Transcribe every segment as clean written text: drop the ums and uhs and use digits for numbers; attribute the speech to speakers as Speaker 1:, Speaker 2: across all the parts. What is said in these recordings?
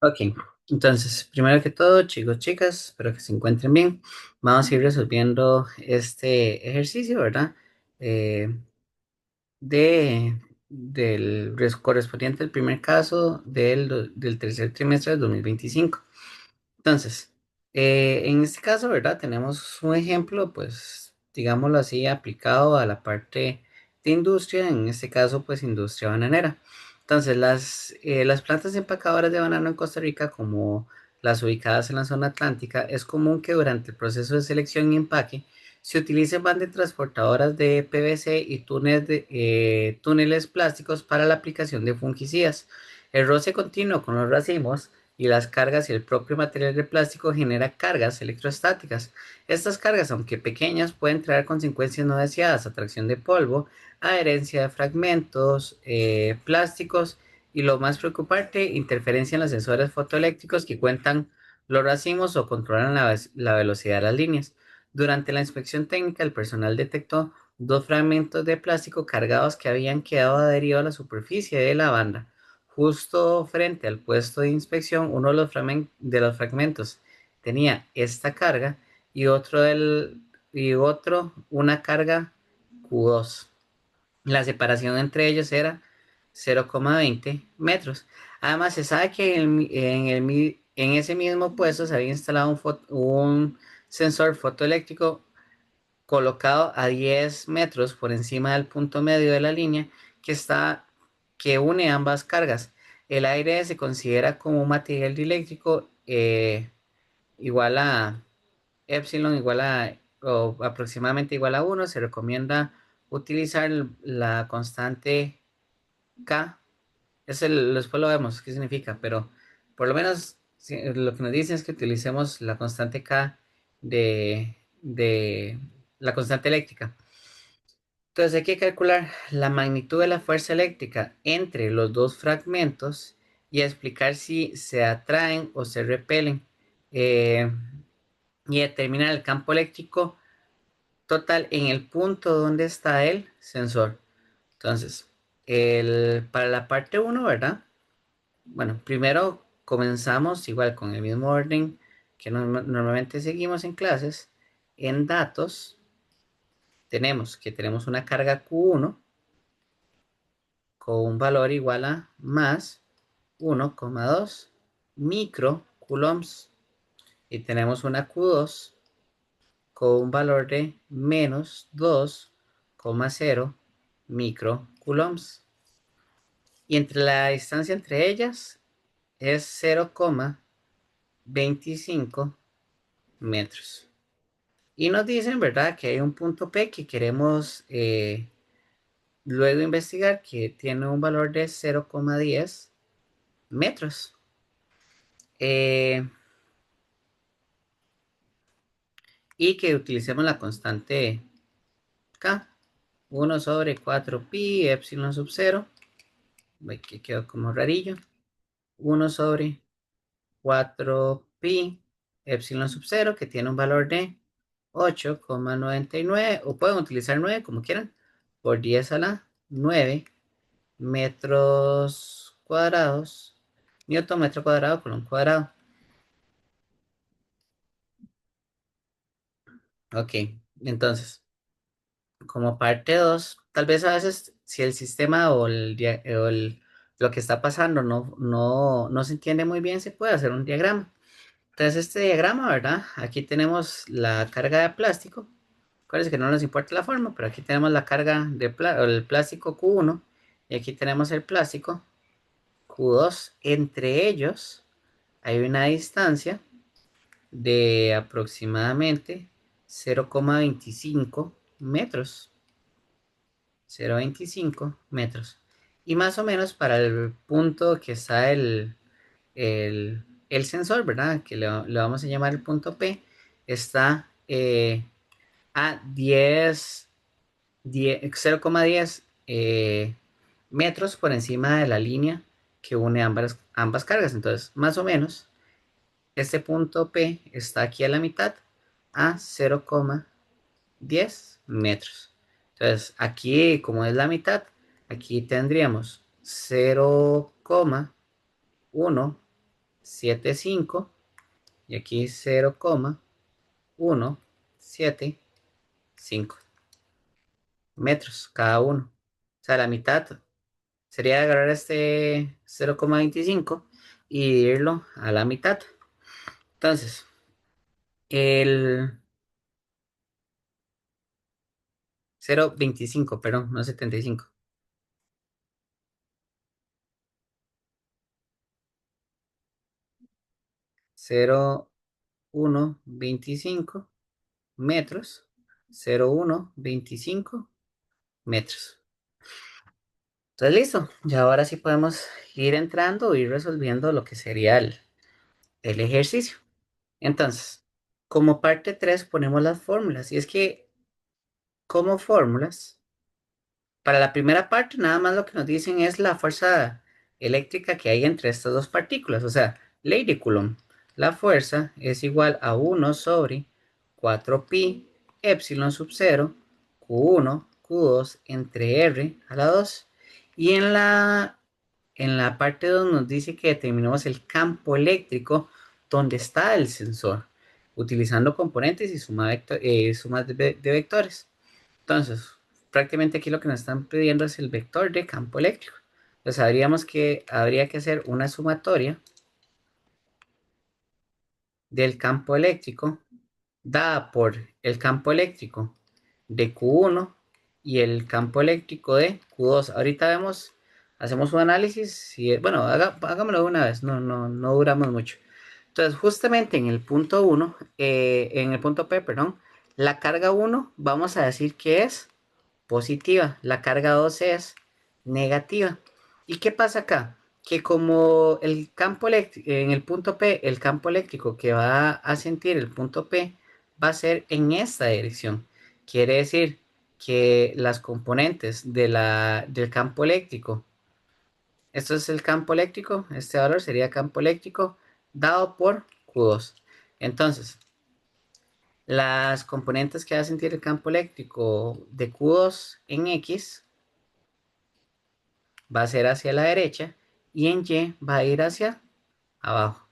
Speaker 1: Ok, entonces, primero que todo, chicos, chicas, espero que se encuentren bien. Vamos a ir resolviendo este ejercicio, ¿verdad? Eh, del correspondiente al primer caso del tercer trimestre del 2025. Entonces, en este caso, ¿verdad? Tenemos un ejemplo, pues, digámoslo así, aplicado a la parte de industria, en este caso, pues, industria bananera. Entonces, las plantas empacadoras de banano en Costa Rica, como las ubicadas en la zona atlántica, es común que durante el proceso de selección y empaque se utilicen bandas transportadoras de PVC y túneles plásticos para la aplicación de fungicidas. El roce continuo con los racimos y las cargas y el propio material de plástico genera cargas electrostáticas. Estas cargas, aunque pequeñas, pueden traer consecuencias no deseadas, atracción de polvo, adherencia de fragmentos plásticos y lo más preocupante, interferencia en los sensores fotoeléctricos que cuentan los racimos o controlan la velocidad de las líneas. Durante la inspección técnica, el personal detectó dos fragmentos de plástico cargados que habían quedado adheridos a la superficie de la banda. Justo frente al puesto de inspección, uno de de los fragmentos tenía esta carga y otro una carga Q2. La separación entre ellos era 0,20 metros. Además, se sabe que en ese mismo puesto se había instalado un sensor fotoeléctrico colocado a 10 metros por encima del punto medio de la línea que está, que une ambas cargas. El aire se considera como un material dieléctrico igual a epsilon igual a o aproximadamente igual a uno. Se recomienda utilizar la constante K. Después lo vemos qué significa, pero por lo menos lo que nos dicen es que utilicemos la constante K de la constante eléctrica. Entonces hay que calcular la magnitud de la fuerza eléctrica entre los dos fragmentos y explicar si se atraen o se repelen, eh, y determinar el campo eléctrico total en el punto donde está el sensor. Entonces, para la parte uno, ¿verdad? Bueno, primero comenzamos igual con el mismo orden que normalmente seguimos en clases. En datos tenemos una carga Q1 con un valor igual a más 1,2 microcoulombs y tenemos una Q2 con un valor de menos 2,0 microcoulombs y entre la distancia entre ellas es 0,25 metros. Y nos dicen, ¿verdad?, que hay un punto P que queremos luego investigar que tiene un valor de 0,10 metros. Eh, y que utilicemos la constante K, 1/4 pi epsilon sub 0, que quedó como rarillo, 1/4 pi epsilon sub 0, que tiene un valor de 8,99, o pueden utilizar 9 como quieran, por 10 a la 9 metros cuadrados, newton metro cuadrado por un cuadrado. Ok, entonces, como parte 2 tal vez a veces si el sistema lo que está pasando no se entiende muy bien, se puede hacer un diagrama. Entonces, este diagrama, ¿verdad? Aquí tenemos la carga de plástico. Acuérdense que no nos importa la forma, pero aquí tenemos la carga el plástico Q1 y aquí tenemos el plástico Q2. Entre ellos hay una distancia de aproximadamente 0,25 metros. 0,25 metros. Y más o menos para el punto que está el sensor, ¿verdad? Que le vamos a llamar el punto P, está a 0,10 metros por encima de la línea que une ambas cargas. Entonces, más o menos, este punto P está aquí a la mitad a 0,10 metros. Entonces, aquí, como es la mitad, aquí tendríamos 0,1 0,75 y aquí 0,175 metros cada uno. O sea, la mitad sería agarrar este 0,25 y dividirlo a la mitad. Entonces, el 0,25, perdón, no 75. 0,125 metros. 0,125 metros. Entonces, listo. Ya ahora sí podemos ir entrando y resolviendo lo que sería el ejercicio. Entonces, como parte 3 ponemos las fórmulas. Y es que, como fórmulas, para la primera parte, nada más lo que nos dicen es la fuerza eléctrica que hay entre estas dos partículas, o sea, ley de Coulomb. La fuerza es igual a 1 sobre 4pi epsilon sub 0 Q1 Q2 entre R a la 2. Y en la parte 2 nos dice que determinamos el campo eléctrico donde está el sensor, utilizando componentes y sumas de vectores. Entonces, prácticamente aquí lo que nos están pidiendo es el vector de campo eléctrico. Entonces, sabríamos que habría que hacer una sumatoria del campo eléctrico dada por el campo eléctrico de Q1 y el campo eléctrico de Q2. Ahorita vemos, hacemos un análisis y, bueno, hagámoslo de una vez, no duramos mucho. Entonces, justamente en el punto 1, en el punto P, perdón, la carga 1 vamos a decir que es positiva, la carga 2 es negativa. ¿Y qué pasa acá? Que como el campo eléctrico, en el punto P, el campo eléctrico que va a sentir el punto P va a ser en esta dirección. Quiere decir que las componentes del campo eléctrico, esto es el campo eléctrico, este valor sería campo eléctrico dado por Q2. Entonces, las componentes que va a sentir el campo eléctrico de Q2 en X va a ser hacia la derecha y en Y va a ir hacia abajo.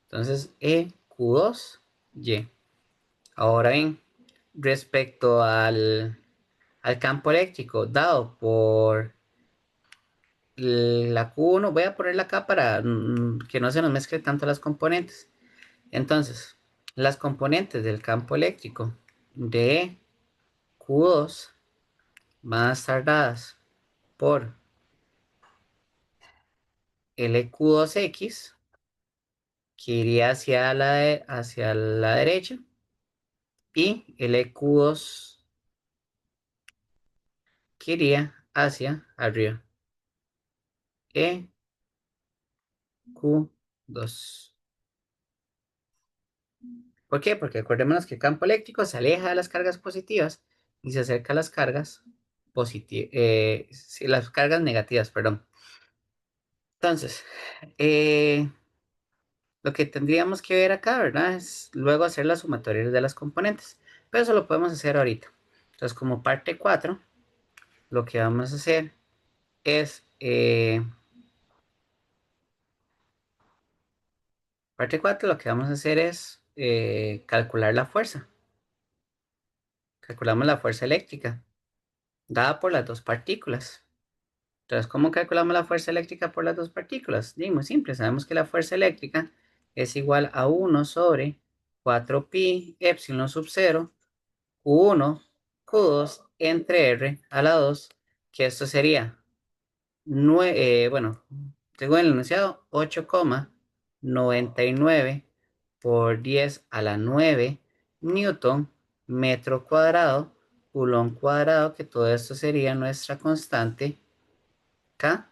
Speaker 1: Entonces, EQ2Y. Ahora bien, respecto al campo eléctrico dado por la Q1, voy a ponerla acá para que no se nos mezcle tanto las componentes. Entonces, las componentes del campo eléctrico de Q2 van a estar dadas por el EQ2X, que iría hacia la derecha, y el EQ2 que iría hacia arriba. EQ2. ¿Por qué? Porque acordémonos que el campo eléctrico se aleja de las cargas positivas y se acerca a las cargas positivas, sí, las cargas negativas, perdón. Entonces, lo que tendríamos que ver acá, ¿verdad? Es luego hacer las sumatorias de las componentes. Pero eso lo podemos hacer ahorita. Entonces, como parte 4 lo que vamos a hacer es, parte 4 lo que vamos a hacer es calcular la fuerza. Calculamos la fuerza eléctrica dada por las dos partículas. Entonces, ¿cómo calculamos la fuerza eléctrica por las dos partículas? Muy simple, sabemos que la fuerza eléctrica es igual a 1 sobre 4pi epsilon sub 0 Q1 Q2 entre R a la 2, que esto sería, bueno, tengo en el enunciado 8,99 por 10 a la 9 newton metro cuadrado, coulomb cuadrado, que todo esto sería nuestra constante K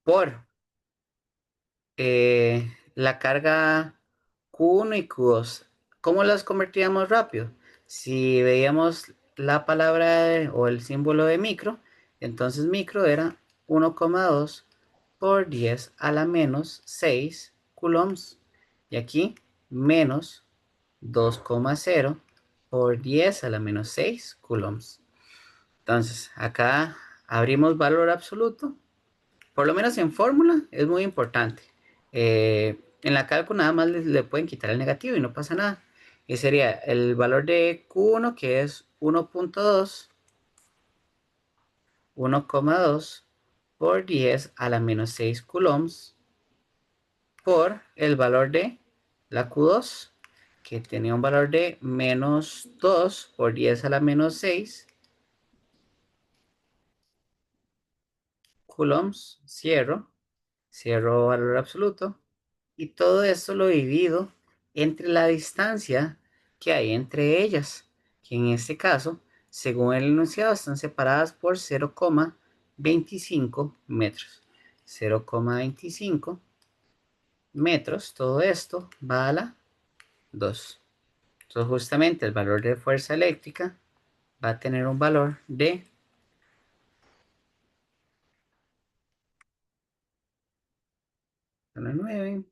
Speaker 1: por la carga Q1 y Q2. ¿Cómo las convertíamos rápido? Si veíamos la palabra o el símbolo de micro, entonces micro era 1,2 por 10 a la menos 6 coulombs. Y aquí menos 2,0 por 10 a la menos 6 coulombs. Entonces acá abrimos valor absoluto por lo menos en fórmula, es muy importante. En la cálculo nada más le pueden quitar el negativo y no pasa nada. Y sería el valor de Q1, que es 1.2 por 10 a la menos 6 coulombs, por el valor de la Q2, que tenía un valor de menos 2 por 10 a la menos 6 coulombs, cierro valor absoluto, y todo esto lo divido entre la distancia que hay entre ellas, que en este caso, según el enunciado, están separadas por 0,25 metros. 0,25 metros, todo esto va a la 2. Entonces, justamente el valor de fuerza eléctrica va a tener un valor de 9,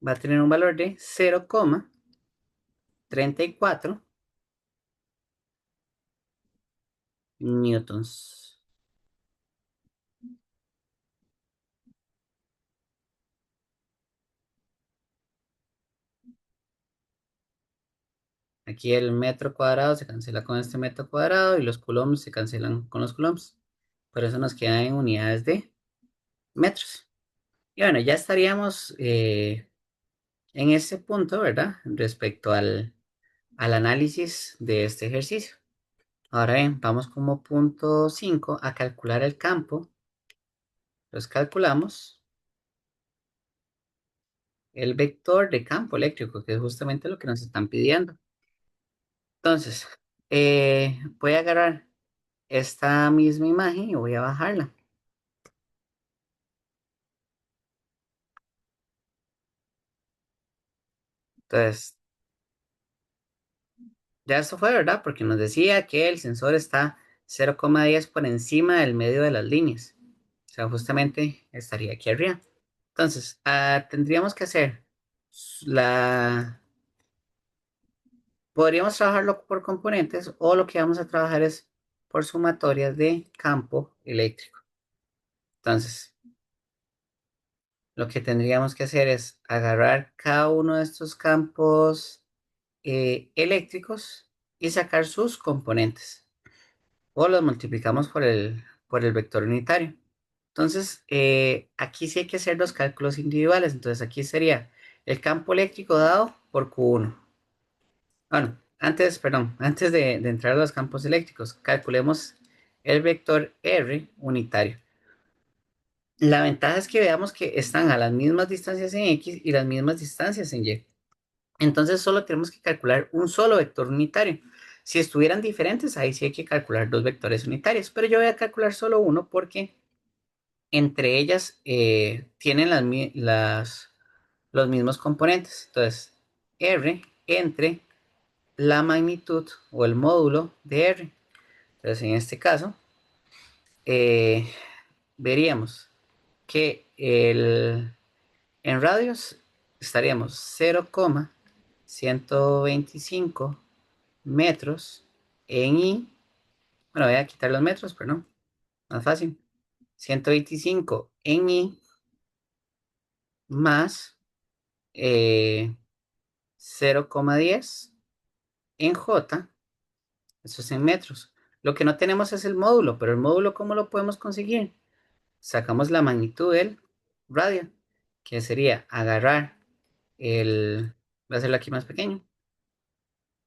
Speaker 1: va a tener un valor de 0,34 newtons. Aquí el metro cuadrado se cancela con este metro cuadrado y los coulombs se cancelan con los coulombs. Por eso nos queda en unidades de metros. Y bueno, ya estaríamos en este punto, ¿verdad? Respecto al análisis de este ejercicio. Ahora bien, vamos como punto 5 a calcular el campo. Entonces calculamos el vector de campo eléctrico, que es justamente lo que nos están pidiendo. Entonces, voy a agarrar esta misma imagen y voy a bajarla. Entonces, ya esto fue, ¿verdad? Porque nos decía que el sensor está 0,10 por encima del medio de las líneas. O sea, justamente estaría aquí arriba. Entonces, tendríamos que hacer la... Podríamos trabajarlo por componentes o lo que vamos a trabajar es por sumatorias de campo eléctrico. Entonces, lo que tendríamos que hacer es agarrar cada uno de estos campos eléctricos y sacar sus componentes. O los multiplicamos por el vector unitario. Entonces, aquí sí hay que hacer los cálculos individuales. Entonces, aquí sería el campo eléctrico dado por Q1. Bueno, antes de entrar a los campos eléctricos, calculemos el vector R unitario. La ventaja es que veamos que están a las mismas distancias en X y las mismas distancias en Y. Entonces solo tenemos que calcular un solo vector unitario. Si estuvieran diferentes, ahí sí hay que calcular dos vectores unitarios, pero yo voy a calcular solo uno porque entre ellas tienen los mismos componentes. Entonces, R entre la magnitud o el módulo de R. Entonces, en este caso, eh, veríamos que en radios estaríamos 0,125 metros en I. Bueno, voy a quitar los metros, pero no, más fácil. 125 en I más 0,10 en J, eso es en metros. Lo que no tenemos es el módulo, pero el módulo, ¿cómo lo podemos conseguir? Sacamos la magnitud del radio, que sería voy a hacerlo aquí más pequeño,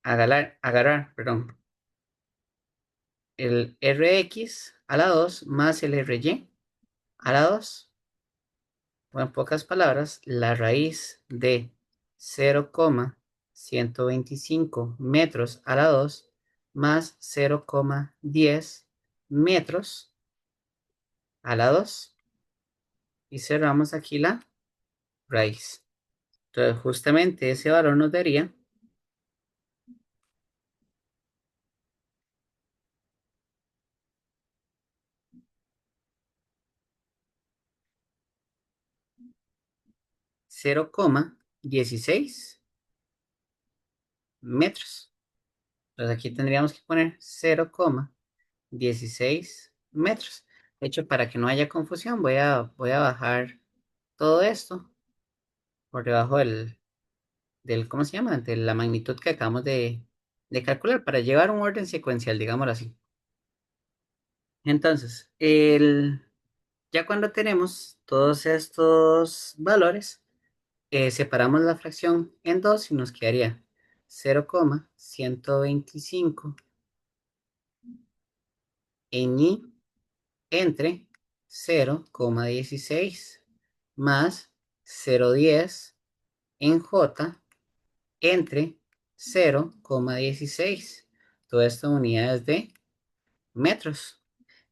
Speaker 1: perdón, el Rx a la 2 más el Ry a la 2, o en pocas palabras, la raíz de 0,125 metros a la 2 más 0,10 metros a la 2, y cerramos aquí la raíz. Entonces, justamente ese valor nos daría 0,16 metros. Entonces aquí tendríamos que poner 0,16 metros. De hecho, para que no haya confusión, voy a bajar todo esto por debajo ¿cómo se llama? De la magnitud que acabamos de calcular para llevar un orden secuencial, digámoslo así. Entonces, ya cuando tenemos todos estos valores, separamos la fracción en dos y nos quedaría 0,125 en i entre 0,16 más 0,10 en j entre 0,16. Todo esto en unidades de metros.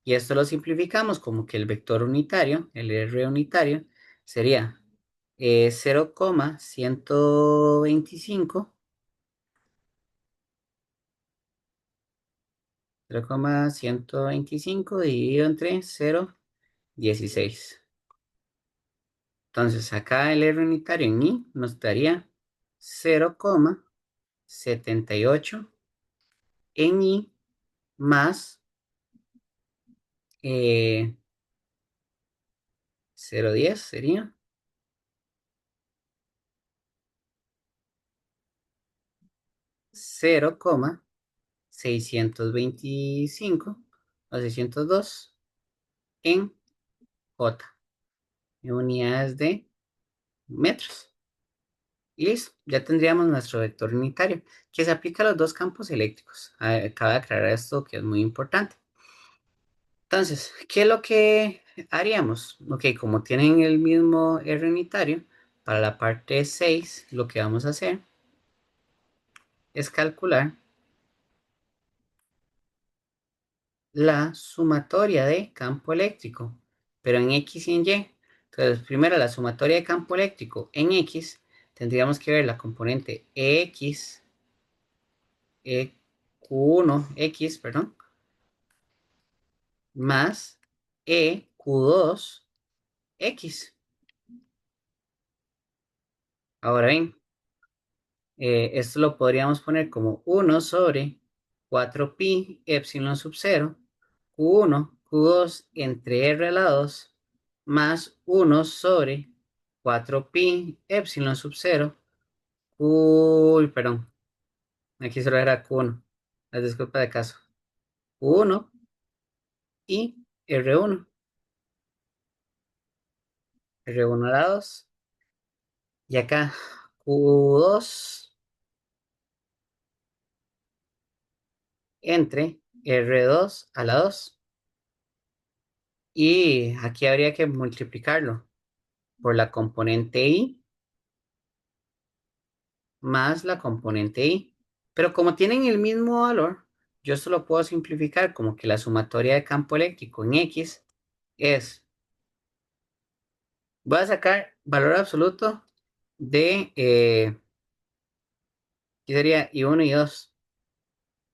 Speaker 1: Y esto lo simplificamos como que el vector unitario, el R unitario, sería 0,125, 0,125 dividido entre 0,16. Entonces acá el R unitario en I nos daría 0,78 en I más 0,10 sería 0,625 o 602 en J, en unidades de metros. Y listo, ya tendríamos nuestro vector unitario, que se aplica a los dos campos eléctricos. Cabe aclarar esto que es muy importante. Entonces, ¿qué es lo que haríamos? Ok, como tienen el mismo R unitario, para la parte 6 lo que vamos a hacer es calcular la sumatoria de campo eléctrico, pero en X y en Y. Entonces, primero la sumatoria de campo eléctrico en X, tendríamos que ver la componente EX, EQ1X, perdón, más EQ2X. Ahora bien, esto lo podríamos poner como 1/4pi epsilon sub 0, Q1, Q2 entre R a la 2, más 1/4pi epsilon sub 0, uy, perdón, aquí solo era Q1, la disculpa de caso, Q1 y R1, R1 a la 2, y acá Q2 entre R2 a la 2, y aquí habría que multiplicarlo por la componente I más la componente I. Pero como tienen el mismo valor, yo esto lo puedo simplificar como que la sumatoria de campo eléctrico en X es, voy a sacar valor absoluto de, ¿qué sería? I1 y 2.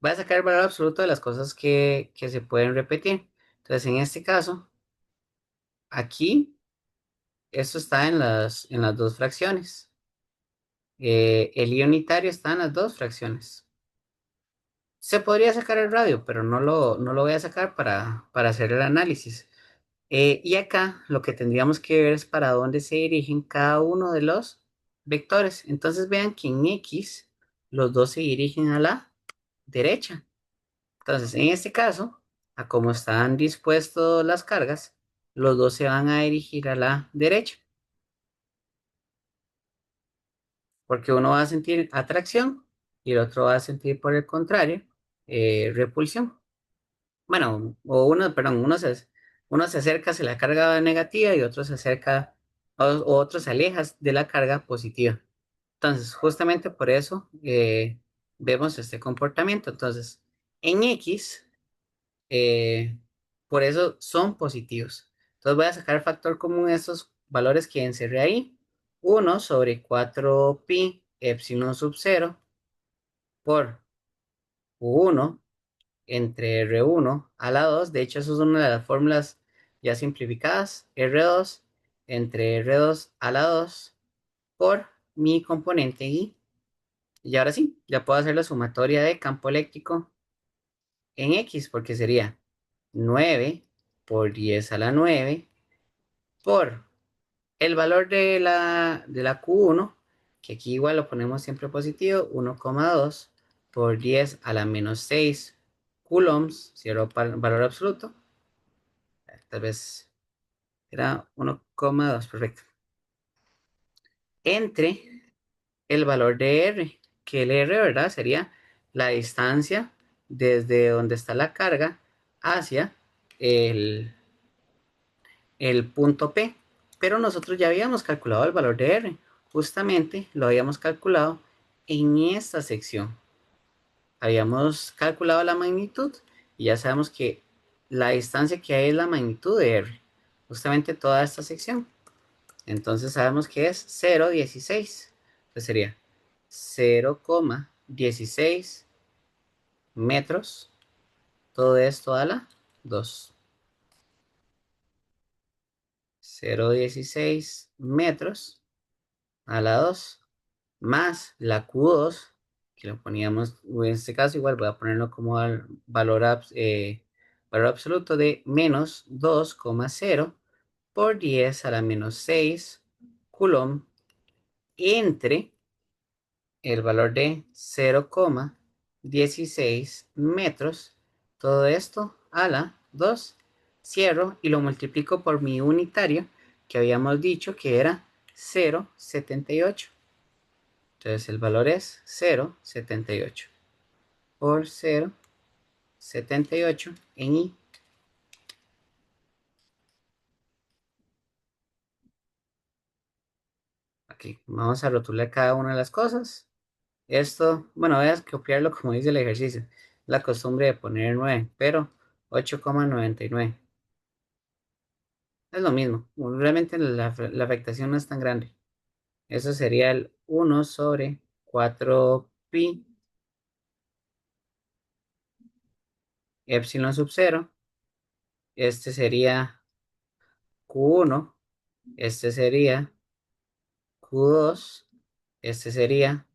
Speaker 1: Voy a sacar el valor absoluto de las cosas que se pueden repetir. Entonces, en este caso, aquí, esto está en las dos fracciones. El I unitario está en las dos fracciones. Se podría sacar el radio, pero no lo voy a sacar para hacer el análisis. Y acá lo que tendríamos que ver es para dónde se dirigen cada uno de los vectores. Entonces vean que en X los dos se dirigen a la derecha. Entonces, en este caso, a cómo están dispuestos las cargas, los dos se van a dirigir a la derecha, porque uno va a sentir atracción y el otro va a sentir, por el contrario, repulsión. Bueno, o uno, perdón, uno se acerca hacia la carga negativa y otro se acerca, o otro se aleja de la carga positiva. Entonces, justamente por eso vemos este comportamiento. Entonces, en X, eh, por eso son positivos. Entonces, voy a sacar el factor común de estos valores que encerré ahí. 1/4pi epsilon sub 0 por U1 entre R1 a la 2. De hecho, eso es una de las fórmulas ya simplificadas. R2 entre R2 a la 2 por mi componente I. Y ahora sí, ya puedo hacer la sumatoria de campo eléctrico en X, porque sería 9 por 10 a la 9 por el valor de la Q1, que aquí igual lo ponemos siempre positivo, 1,2 por 10 a la menos 6 coulombs, cierro valor absoluto, tal vez era 1,2, perfecto, entre el valor de R, que el R, ¿verdad? Sería la distancia desde donde está la carga hacia el, el punto P. Pero nosotros ya habíamos calculado el valor de R. Justamente lo habíamos calculado en esta sección. Habíamos calculado la magnitud y ya sabemos que la distancia que hay es la magnitud de R. Justamente toda esta sección. Entonces sabemos que es 0,16. Entonces sería 0,16 metros. Todo esto a la 2. 0,16 metros a la 2 más la Q2, que lo poníamos, en este caso igual voy a ponerlo como valor, valor absoluto de menos 2,0 por 10 a la menos 6 coulomb entre el valor de 0,16 metros, todo esto a la 2, cierro y lo multiplico por mi unitario que habíamos dicho que era 0,78. Entonces el valor es 0,78 por 0,78 en I. Aquí vamos a rotular cada una de las cosas. Esto, bueno, voy a copiarlo como dice el ejercicio. La costumbre de poner 9, pero 8,99. Es lo mismo. Realmente la afectación no es tan grande. Eso sería el 1/4 pi epsilon sub 0. Este sería Q1. Este sería Q2. Este sería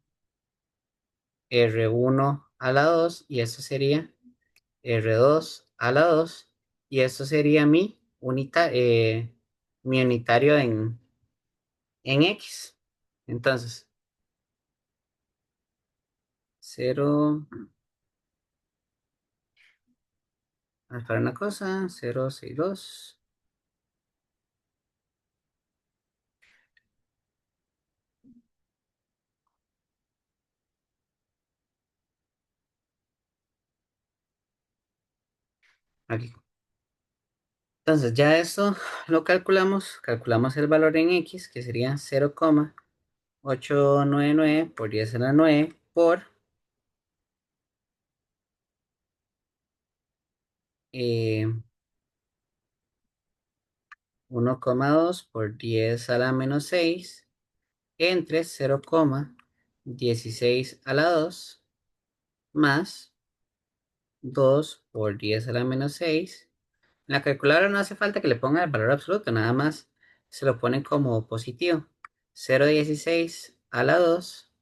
Speaker 1: R1 a la 2. Y esto sería R2 a la 2. Y esto sería mi unitario en X. Entonces, 0, para una cosa, 0,62. Aquí. Entonces, ya esto lo calculamos el valor en X, que sería 0,899 por 10 a la 9 por 1,2 por 10 a la menos 6 entre 0,16 a la 2 más 2 por 10 a la menos 6. En la calculadora no hace falta que le ponga el valor absoluto, nada más se lo pone como positivo. 0,16 a la 2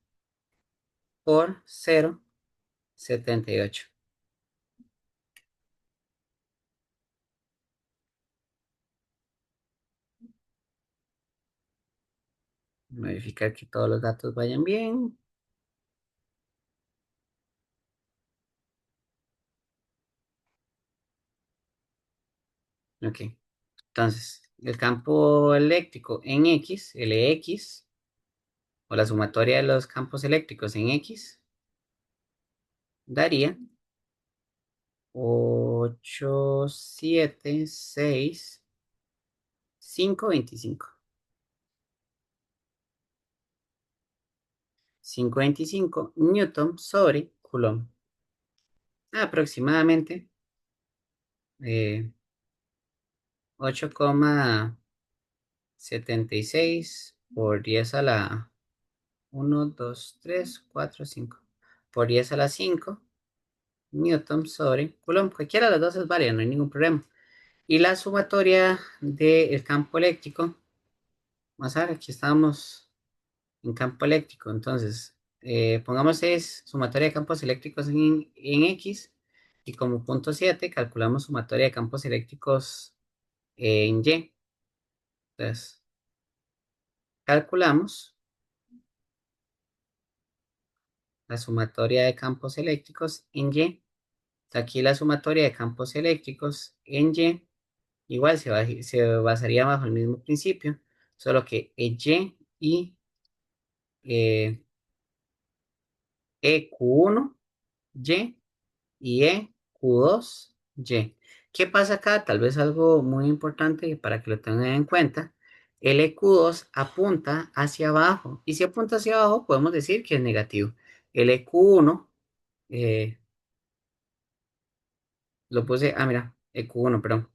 Speaker 1: por 0,78. Verificar que todos los datos vayan bien. Ok. Entonces, el campo eléctrico en X, LX, o la sumatoria de los campos eléctricos en X, daría 876,525. 525 newton sobre coulomb. Aproximadamente 8,76 por 10 a la 1, 2, 3, 4, 5. Por 10 a la 5 newton sobre coulomb. Cualquiera de las dos es válida, no hay ningún problema. Y la sumatoria del campo eléctrico, vamos a ver, aquí estamos. en campo eléctrico. Entonces, pongamos es sumatoria de campos eléctricos en X y como punto 7 calculamos sumatoria de campos eléctricos en Y. Entonces, calculamos la sumatoria de campos eléctricos en Y. Aquí la sumatoria de campos eléctricos en Y igual se basaría bajo el mismo principio, solo que eh, EQ1 Y EQ2Y. ¿Qué pasa acá? Tal vez algo muy importante para que lo tengan en cuenta. El EQ2 apunta hacia abajo y si apunta hacia abajo podemos decir que es negativo. El EQ1 eh, lo puse, mira, EQ1, perdón.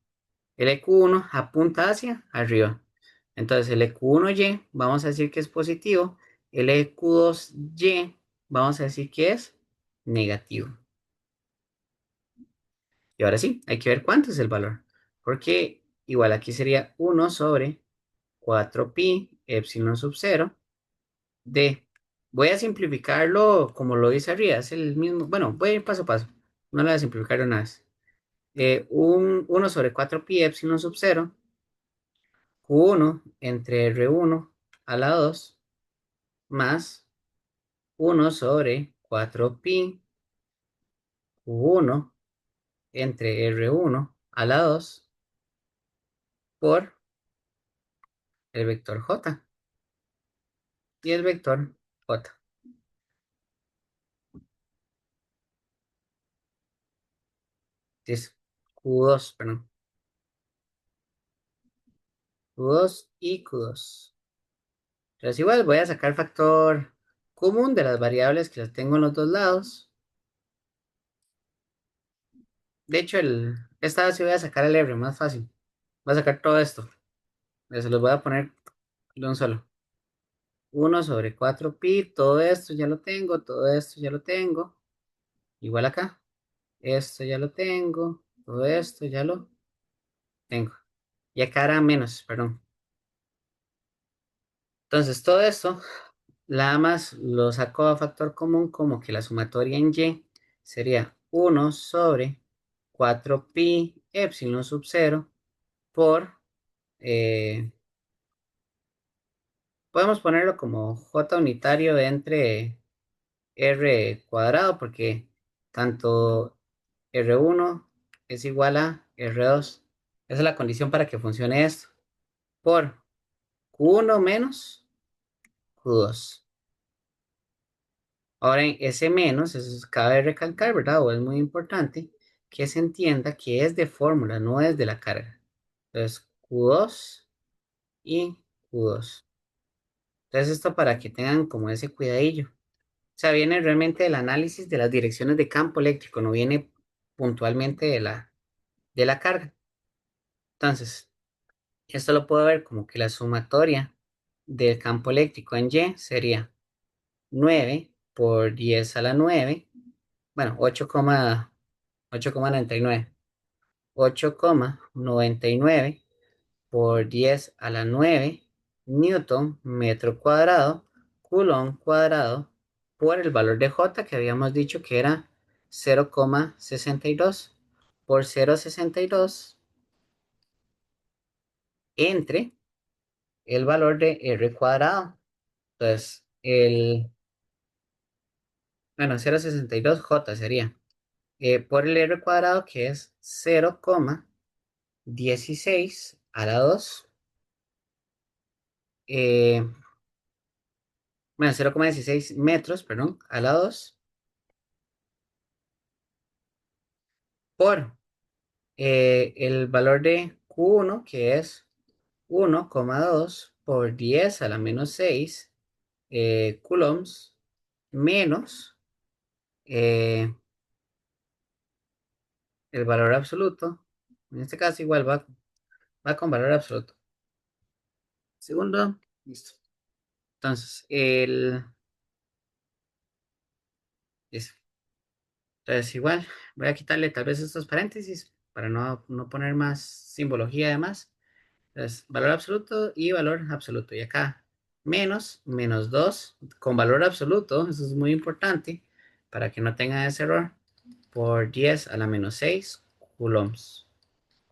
Speaker 1: El EQ1 apunta hacia arriba. Entonces el EQ1Y vamos a decir que es positivo. El EQ2Y vamos a decir que es negativo. Y ahora sí, hay que ver cuánto es el valor. Porque igual aquí sería 1/4pi epsilon sub 0 de... Voy a simplificarlo como lo dice arriba. Es el mismo... Bueno, voy a ir paso a paso. No lo voy a simplificar de una vez. 1/4pi epsilon sub 0 Q1 entre R1 a la 2 más 1/4pi Q1 entre R1 a la 2 por el vector J. Y el vector J es Q2, perdón. Q2 y Q2. Entonces igual voy a sacar el factor común de las variables que las tengo en los dos lados. De hecho, esta vez sí voy a sacar el R, más fácil. Voy a sacar todo esto. Se los voy a poner de un solo. 1/4pi, todo esto ya lo tengo, todo esto ya lo tengo. Igual acá. Esto ya lo tengo, todo esto ya lo tengo. Y acá era menos, perdón. Entonces todo esto, nada más lo saco a factor común como que la sumatoria en Y sería 1/4pi epsilon sub 0 por, eh, podemos ponerlo como J unitario entre R cuadrado porque tanto R1 es igual a R2. Esa es la condición para que funcione esto. Por Q1 menos Q2. Ahora en ese menos, eso cabe recalcar, ¿verdad? O es muy importante que se entienda que es de fórmula, no es de la carga. Entonces Q2 y Q2. Entonces esto para que tengan como ese cuidadillo. O sea, viene realmente del análisis de las direcciones de campo eléctrico, no viene puntualmente de la carga. Entonces, esto lo puedo ver como que la sumatoria del campo eléctrico en Y sería 9 por 10 a la 9, bueno, 8,99. 8,99 por 10 a la 9 newton metro cuadrado, coulomb cuadrado, por el valor de J que habíamos dicho que era 0,62 por 0,62 entre el valor de R cuadrado. Entonces, bueno, 0,62 J sería por el R cuadrado que es 0,16 a la 2. eh, bueno, 0,16 metros, perdón, a la 2 por el valor de Q1 que es 1,2 por 10 a la menos 6 coulombs menos eh, el valor absoluto. En este caso igual va con valor absoluto. Segundo, listo. Entonces, eso. Entonces, igual, voy a quitarle tal vez estos paréntesis para no poner más simbología además. Entonces, valor absoluto y valor absoluto. Y acá. menos 2 con valor absoluto, eso es muy importante para que no tenga ese error, por 10 a la menos 6 coulombs.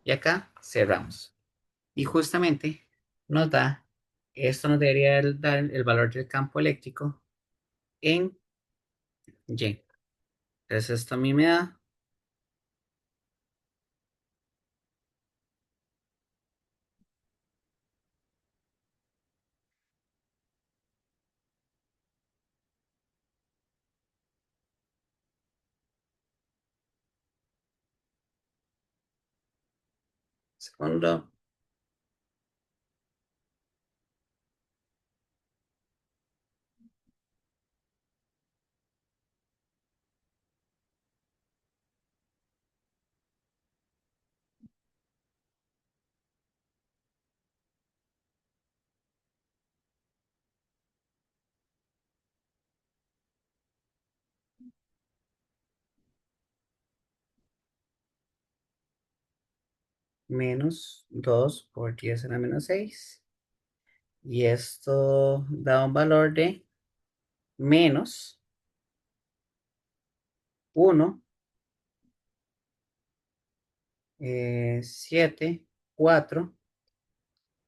Speaker 1: Y acá cerramos. Y justamente nos da, esto nos debería dar el valor del campo eléctrico en Y. Entonces esto a mí me da, segundo, menos 2 por 10 a la menos 6. Y esto da un valor de menos 1, 7, 4,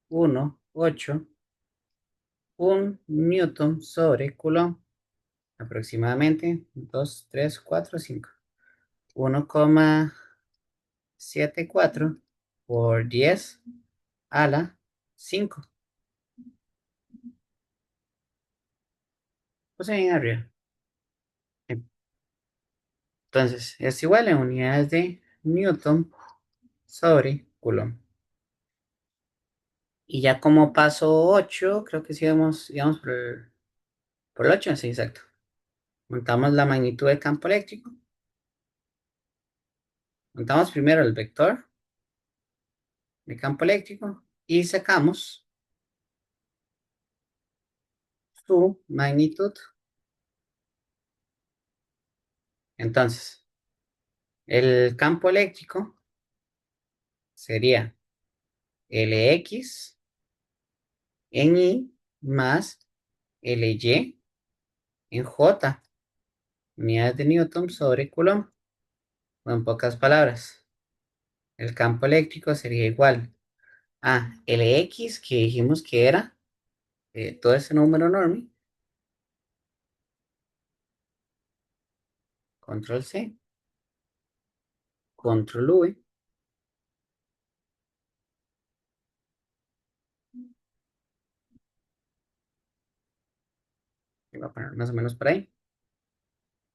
Speaker 1: 1, 8, 1 newton sobre coulomb. Aproximadamente 2, 3, 4, 5. 1,74 por 10 a la 5. Pues ahí arriba. Entonces, es igual en unidades de newton sobre coulomb. Y ya como paso 8 creo que sí íbamos por el 8, sí, exacto. Montamos la magnitud del campo eléctrico. Montamos primero el vector de campo eléctrico y sacamos su magnitud. Entonces, el campo eléctrico sería Lx en I más Ly en J, unidades de Newton sobre Coulomb. O en pocas palabras, el campo eléctrico sería igual a Lx, que dijimos que era todo ese número enorme, control C, control V, que va a poner más o menos por ahí,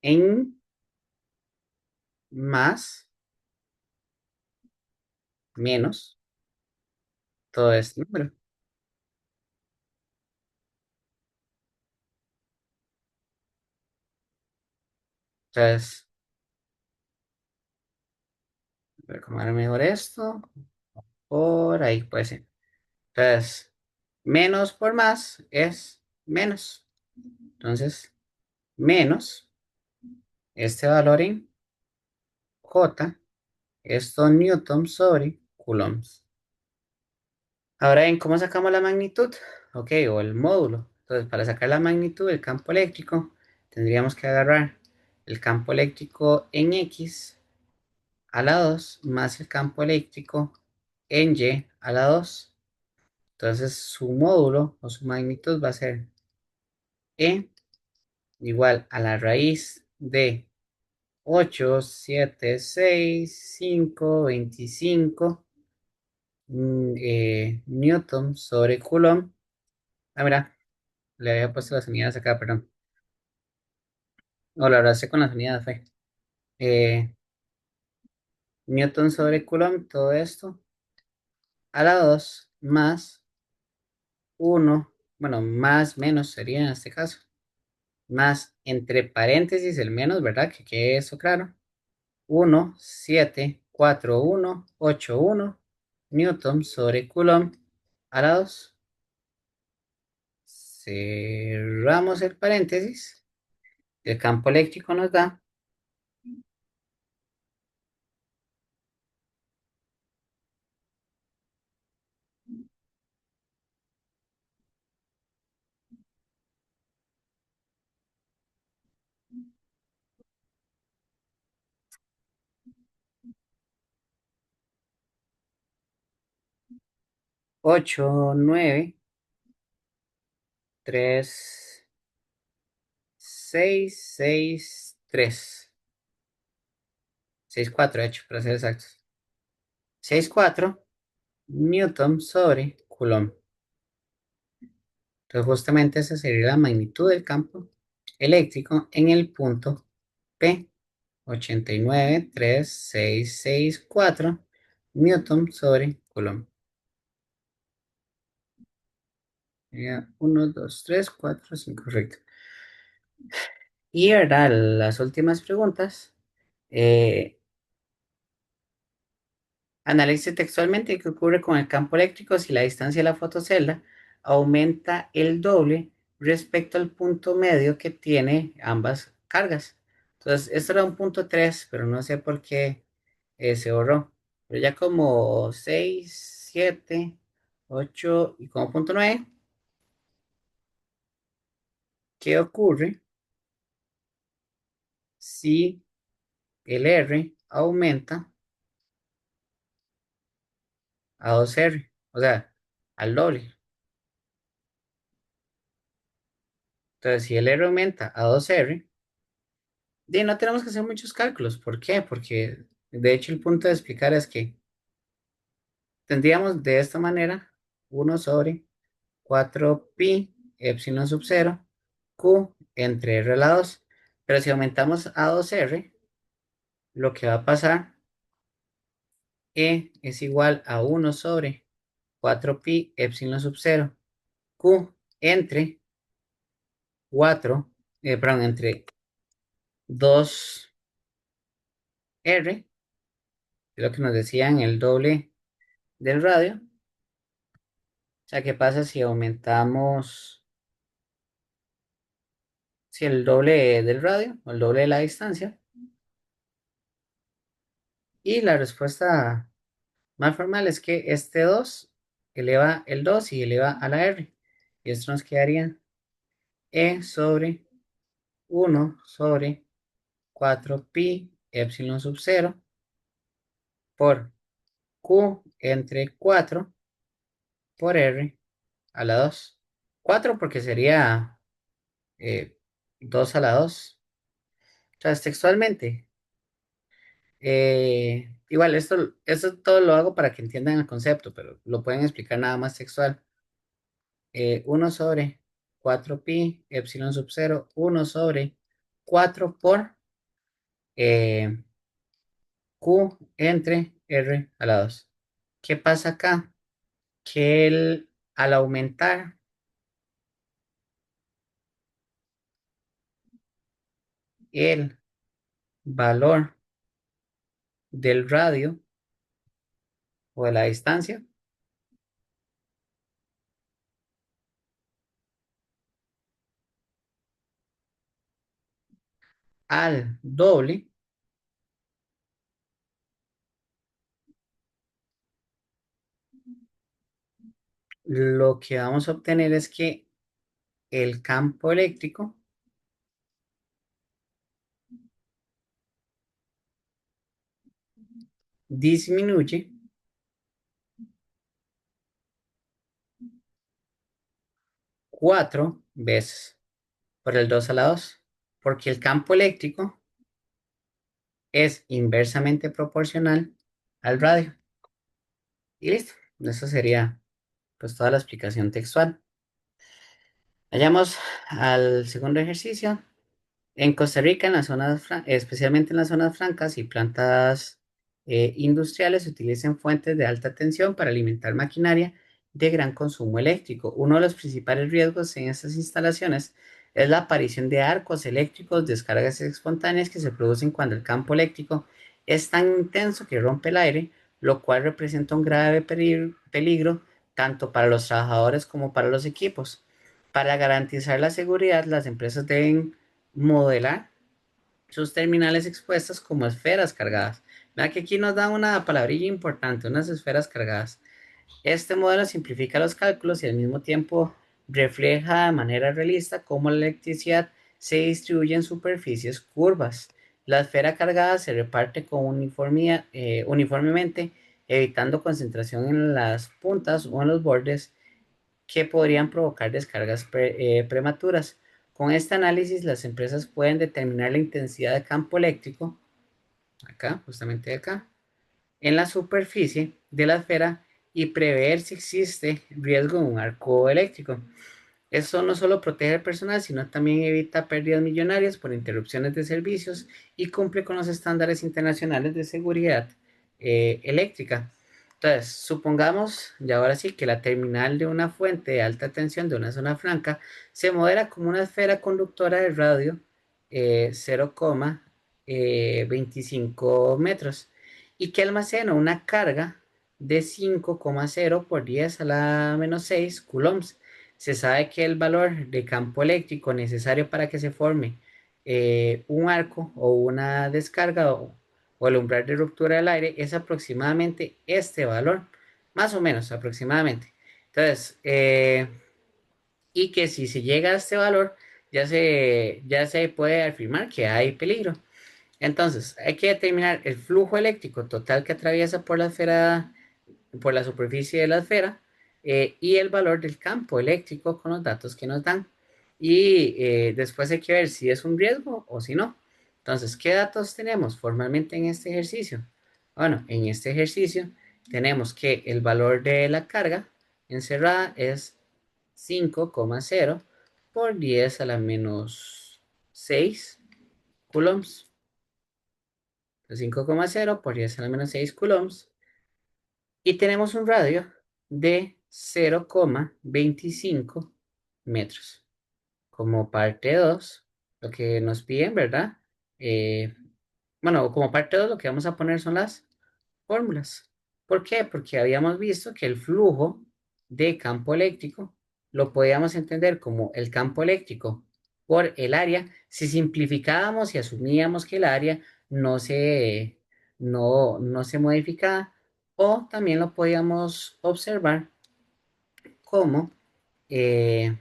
Speaker 1: en más menos todo este número. Entonces, voy a acomodar mejor esto, por ahí puede ser. Entonces, menos por más es menos. Entonces, menos este valor en J, esto newton sobre coulombs. Ahora, ¿en cómo sacamos la magnitud? Ok, o el módulo. Entonces, para sacar la magnitud del campo eléctrico, tendríamos que agarrar el campo eléctrico en X a la 2 más el campo eléctrico en Y a la 2. Entonces, su módulo o su magnitud va a ser E igual a la raíz de 8, 7, 6, 5, 25 newton sobre coulomb. Ah, mira, le había puesto las unidades acá, perdón. No, la verdad, con las unidades fue. Eh, newton sobre coulomb, todo esto a la 2 más 1, bueno, más menos sería en este caso, más entre paréntesis el menos, ¿verdad? Que quede eso claro. 1, 7, 4, 1, 8, 1 newton sobre coulomb a la 2. Cerramos el paréntesis. El campo eléctrico nos da 8, 9, 3, 6, 6, 3. 6, 4, de hecho, para ser exactos. 6, 4 Newton sobre Coulomb. Entonces, justamente esa sería la magnitud del campo eléctrico en el punto P. 89,3664 Newton sobre Coulomb. 1, 2, 3, 4, 5, correcto. Y ahora las últimas preguntas. Eh, Analice textualmente qué ocurre con el campo eléctrico si la distancia de la fotocelda aumenta el doble respecto al punto medio que tiene ambas cargas. Entonces, esto era un punto 3, pero no sé por qué se borró. Pero ya como 6, 7, 8 y como punto 9, ¿qué ocurre si el R aumenta a 2R? O sea, al doble. Entonces, si el R aumenta a 2R, no tenemos que hacer muchos cálculos. ¿Por qué? Porque de hecho el punto de explicar es que tendríamos de esta manera 1/4 pi epsilon sub 0 q entre r a la 2. Pero si aumentamos a 2R, lo que va a pasar es igual a 1/4 pi epsilon sub 0 q entre 4, perdón, entre 2R, que es lo que nos decían el doble del radio. O sea, ¿qué pasa si aumentamos, si el doble del radio o el doble de la distancia? Y la respuesta más formal es que este 2 eleva el 2 y eleva a la r. Y esto nos quedaría sobre 1/4 pi epsilon sub 0 por q entre 4 por r a la 2. 4 porque sería 2 a la 2. Entonces, textualmente, igual, esto todo lo hago para que entiendan el concepto, pero lo pueden explicar nada más textual. 1/4 pi epsilon sub 0, 1/4 por eh, q entre r a la 2. ¿Qué pasa acá? Que al aumentar el valor del radio o de la distancia al doble, lo que vamos a obtener es que el campo eléctrico disminuye 4 veces por el 2 a la 2, porque el campo eléctrico es inversamente proporcional al radio. Y listo, eso sería pues toda la explicación textual. Vayamos al segundo ejercicio. En Costa Rica, en las zonas, especialmente en las zonas francas y plantas industriales, se utilizan fuentes de alta tensión para alimentar maquinaria de gran consumo eléctrico. Uno de los principales riesgos en estas instalaciones es la aparición de arcos eléctricos, descargas espontáneas que se producen cuando el campo eléctrico es tan intenso que rompe el aire, lo cual representa un grave peligro tanto para los trabajadores como para los equipos. Para garantizar la seguridad, las empresas deben modelar sus terminales expuestas como esferas cargadas. Vea que aquí nos da una palabrilla importante, unas esferas cargadas. Este modelo simplifica los cálculos y al mismo tiempo refleja de manera realista cómo la electricidad se distribuye en superficies curvas. La esfera cargada se reparte con uniformemente evitando concentración en las puntas o en los bordes que podrían provocar descargas prematuras. Con este análisis, las empresas pueden determinar la intensidad de campo eléctrico, acá, justamente acá, en la superficie de la esfera y prever si existe riesgo de un arco eléctrico. Esto no solo protege al personal, sino también evita pérdidas millonarias por interrupciones de servicios y cumple con los estándares internacionales de seguridad eléctrica. Entonces, supongamos, y ahora sí, que la terminal de una fuente de alta tensión de una zona franca se modela como una esfera conductora de radio 0,25 metros y que almacena una carga de 5,0 por 10 a la menos 6 coulombs. Se sabe que el valor de campo eléctrico necesario para que se forme un arco o una descarga o el umbral de ruptura del aire es aproximadamente este valor, más o menos aproximadamente. Entonces, y que si se llega a este valor, ya se puede afirmar que hay peligro. Entonces, hay que determinar el flujo eléctrico total que atraviesa por la esfera, por la superficie de la esfera, y el valor del campo eléctrico con los datos que nos dan. Y después hay que ver si es un riesgo o si no. Entonces, ¿qué datos tenemos formalmente en este ejercicio? Bueno, en este ejercicio tenemos que el valor de la carga encerrada es 5,0 por 10 a la menos 6 coulombs. 5,0 por 10 a la menos 6 coulombs. Y tenemos un radio de 0,25 metros. Como parte 2 lo que nos piden, ¿verdad? Eh, bueno, como parte 2 lo que vamos a poner son las fórmulas. ¿Por qué? Porque habíamos visto que el flujo de campo eléctrico lo podíamos entender como el campo eléctrico por el área si simplificábamos y asumíamos que el área no se, no se modificaba, o también lo podíamos observar como eh,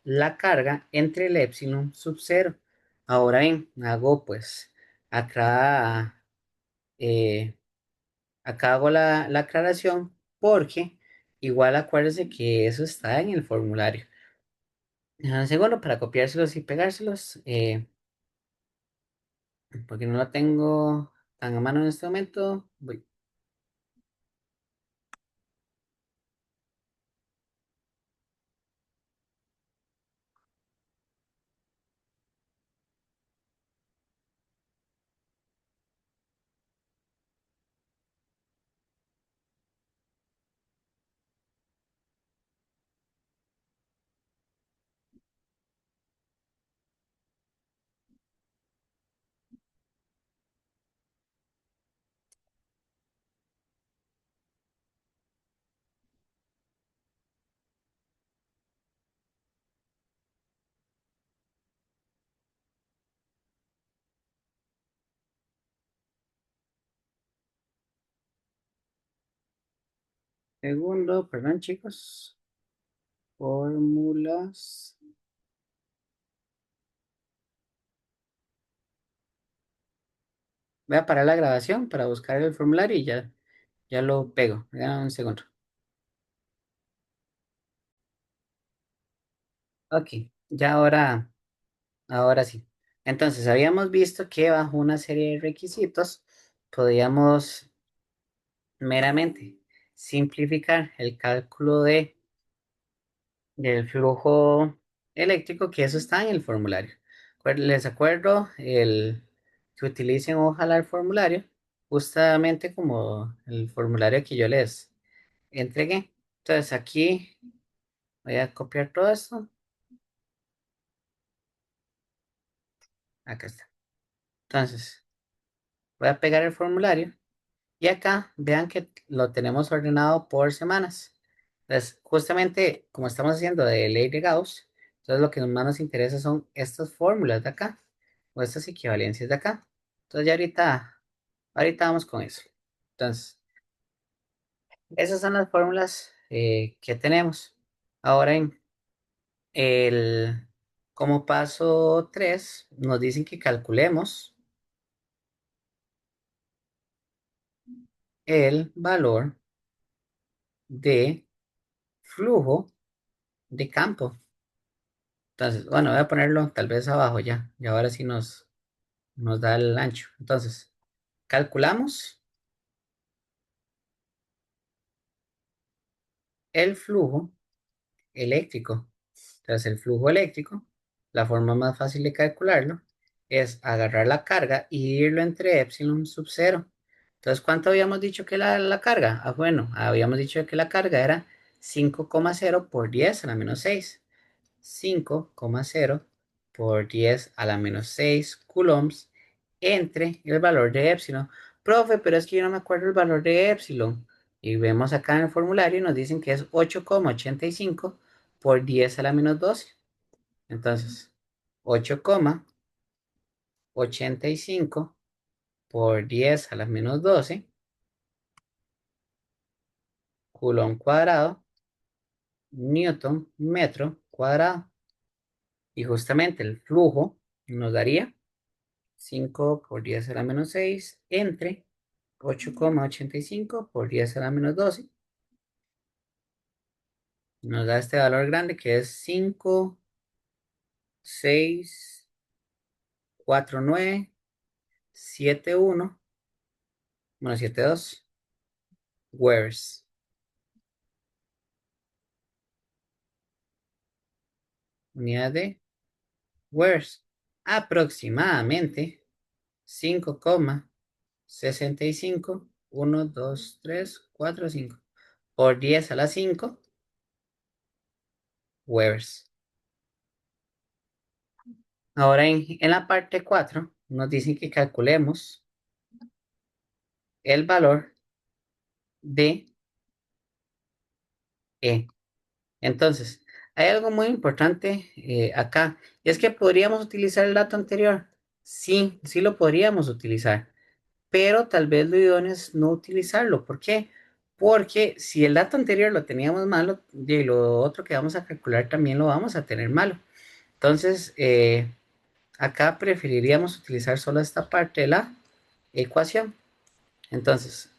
Speaker 1: la carga entre el epsilon sub cero. Ahora bien, hago pues acá eh, acá hago la aclaración porque igual acuérdense que eso está en el formulario. Segundo, para copiárselos y pegárselos, porque no lo tengo tan a mano en este momento. Voy. Segundo, perdón chicos, fórmulas. Voy a parar la grabación para buscar el formulario y ya lo pego. Ya un segundo. Ok, ya ahora sí. Entonces, habíamos visto que bajo una serie de requisitos podíamos meramente simplificar el cálculo del flujo eléctrico, que eso está en el formulario. Les acuerdo que utilicen ojalá el formulario, justamente como el formulario que yo les entregué. Entonces aquí voy a copiar todo esto. Acá está. Entonces voy a pegar el formulario. Y acá vean que lo tenemos ordenado por semanas. Entonces, justamente como estamos haciendo de ley de Gauss, entonces lo que más nos interesa son estas fórmulas de acá, o estas equivalencias de acá. Entonces ya ahorita vamos con eso. Entonces, esas son las fórmulas que tenemos. Ahora en el, como paso 3 nos dicen que calculemos el valor de flujo de campo. Entonces, bueno, voy a ponerlo tal vez abajo ya. Y ahora sí nos da el ancho. Entonces, calculamos el flujo eléctrico. Entonces, el flujo eléctrico, la forma más fácil de calcularlo es agarrar la carga y dividirlo entre epsilon sub cero. Entonces, ¿cuánto habíamos dicho que la carga? Ah, bueno, habíamos dicho que la carga era 5,0 por 10 a la menos 6. 5,0 por 10 a la menos 6 coulombs entre el valor de epsilon. Profe, pero es que yo no me acuerdo el valor de epsilon. Y vemos acá en el formulario y nos dicen que es 8,85 por 10 a la menos 12. Entonces, 8,85 por 10 a la menos 12 coulomb cuadrado, newton metro cuadrado. Y justamente el flujo nos daría 5 por 10 a la menos 6 entre 8,85 por 10 a la menos 12. Nos da este valor grande que es 5,649,71, bueno, 72 Wers. Unidad de Wers. Aproximadamente 5,65, 2 3 4 5 por 10 a la 5 Wers. Ahora en la parte 4 nos dicen que calculemos el valor de E. Entonces, hay algo muy importante acá, y es que podríamos utilizar el dato anterior. Sí, sí lo podríamos utilizar, pero tal vez lo idóneo es no utilizarlo. ¿Por qué? Porque si el dato anterior lo teníamos malo, y lo otro que vamos a calcular también lo vamos a tener malo. Entonces, acá preferiríamos utilizar solo esta parte de la ecuación. Entonces,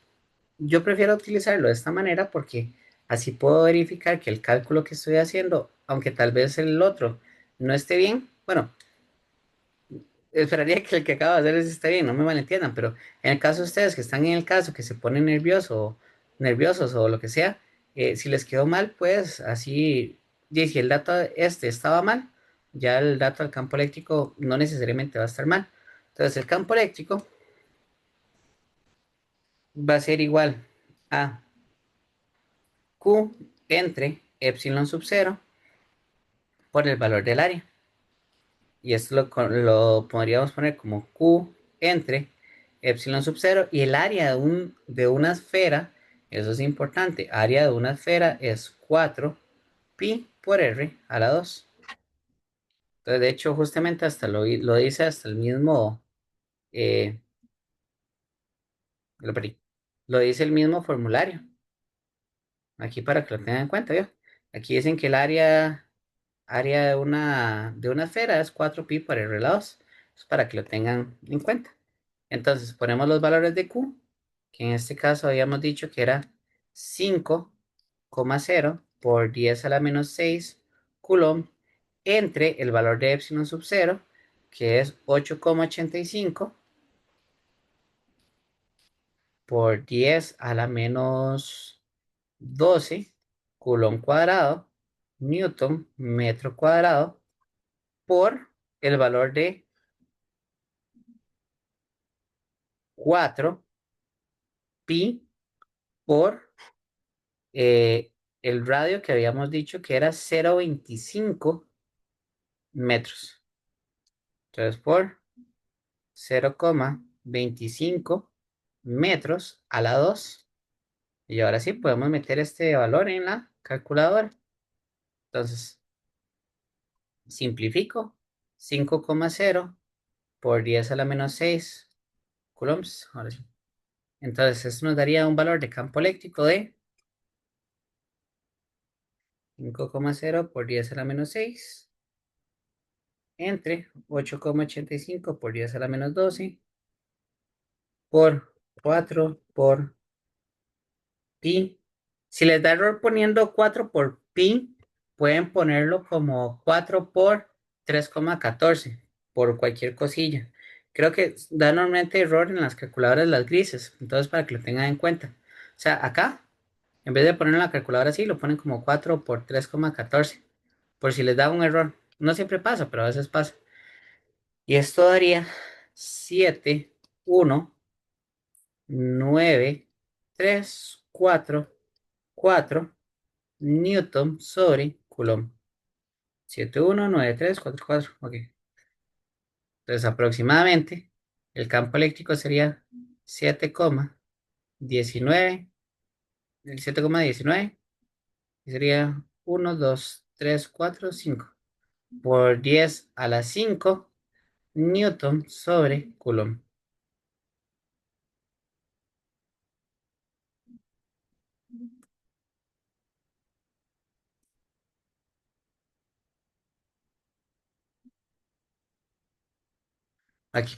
Speaker 1: yo prefiero utilizarlo de esta manera porque así puedo verificar que el cálculo que estoy haciendo, aunque tal vez el otro no esté bien, bueno, esperaría que el que acabo de hacer esté bien, no me malentiendan, pero en el caso de ustedes que están en el caso que se ponen nerviosos o lo que sea, si les quedó mal, pues así, y si el dato este estaba mal, ya el dato del campo eléctrico no necesariamente va a estar mal. Entonces el campo eléctrico va a ser igual a Q entre epsilon sub cero por el valor del área. Y esto lo podríamos poner como Q entre epsilon sub cero y el área de una esfera, eso es importante, área de una esfera es 4 pi por r a la 2. Entonces, de hecho, justamente hasta lo dice hasta el mismo, eh, lo dice el mismo formulario, aquí para que lo tengan en cuenta, ¿vio? Aquí dicen que el área de una esfera es 4 pi por r a la 2, es para que lo tengan en cuenta. Entonces ponemos los valores de Q, que en este caso habíamos dicho que era 5,0 por 10 a la menos 6 Coulomb entre el valor de epsilon sub 0, que es 8,85 por 10 a la menos 12 Coulomb cuadrado, Newton metro cuadrado, por el valor de 4 pi por el radio que habíamos dicho que era 0,25 metros. Entonces, por 0,25 metros a la 2. Y ahora sí podemos meter este valor en la calculadora. Entonces, simplifico. 5,0 por 10 a la menos 6 coulombs. Ahora sí. Entonces, esto nos daría un valor de campo eléctrico de 5,0 por 10 a la menos 6 entre 8,85 por 10 a la menos 12 por 4 por Y si les da error poniendo 4 por pi, pueden ponerlo como 4 por 3,14 por cualquier cosilla. Creo que da normalmente error en las calculadoras las grises, entonces para que lo tengan en cuenta. O sea, acá, en vez de poner en la calculadora así, lo ponen como 4 por 3,14 por si les da un error. No siempre pasa, pero a veces pasa. Y esto daría 7,19,3,4,4 Newton sobre Coulomb. 7,19,3,4,4. Ok. Entonces, aproximadamente, el campo eléctrico sería 7,19. El 7,19 sería 1, 2, 3, 4, 5 por 10 a la 5 Newton sobre Coulomb. Aquí.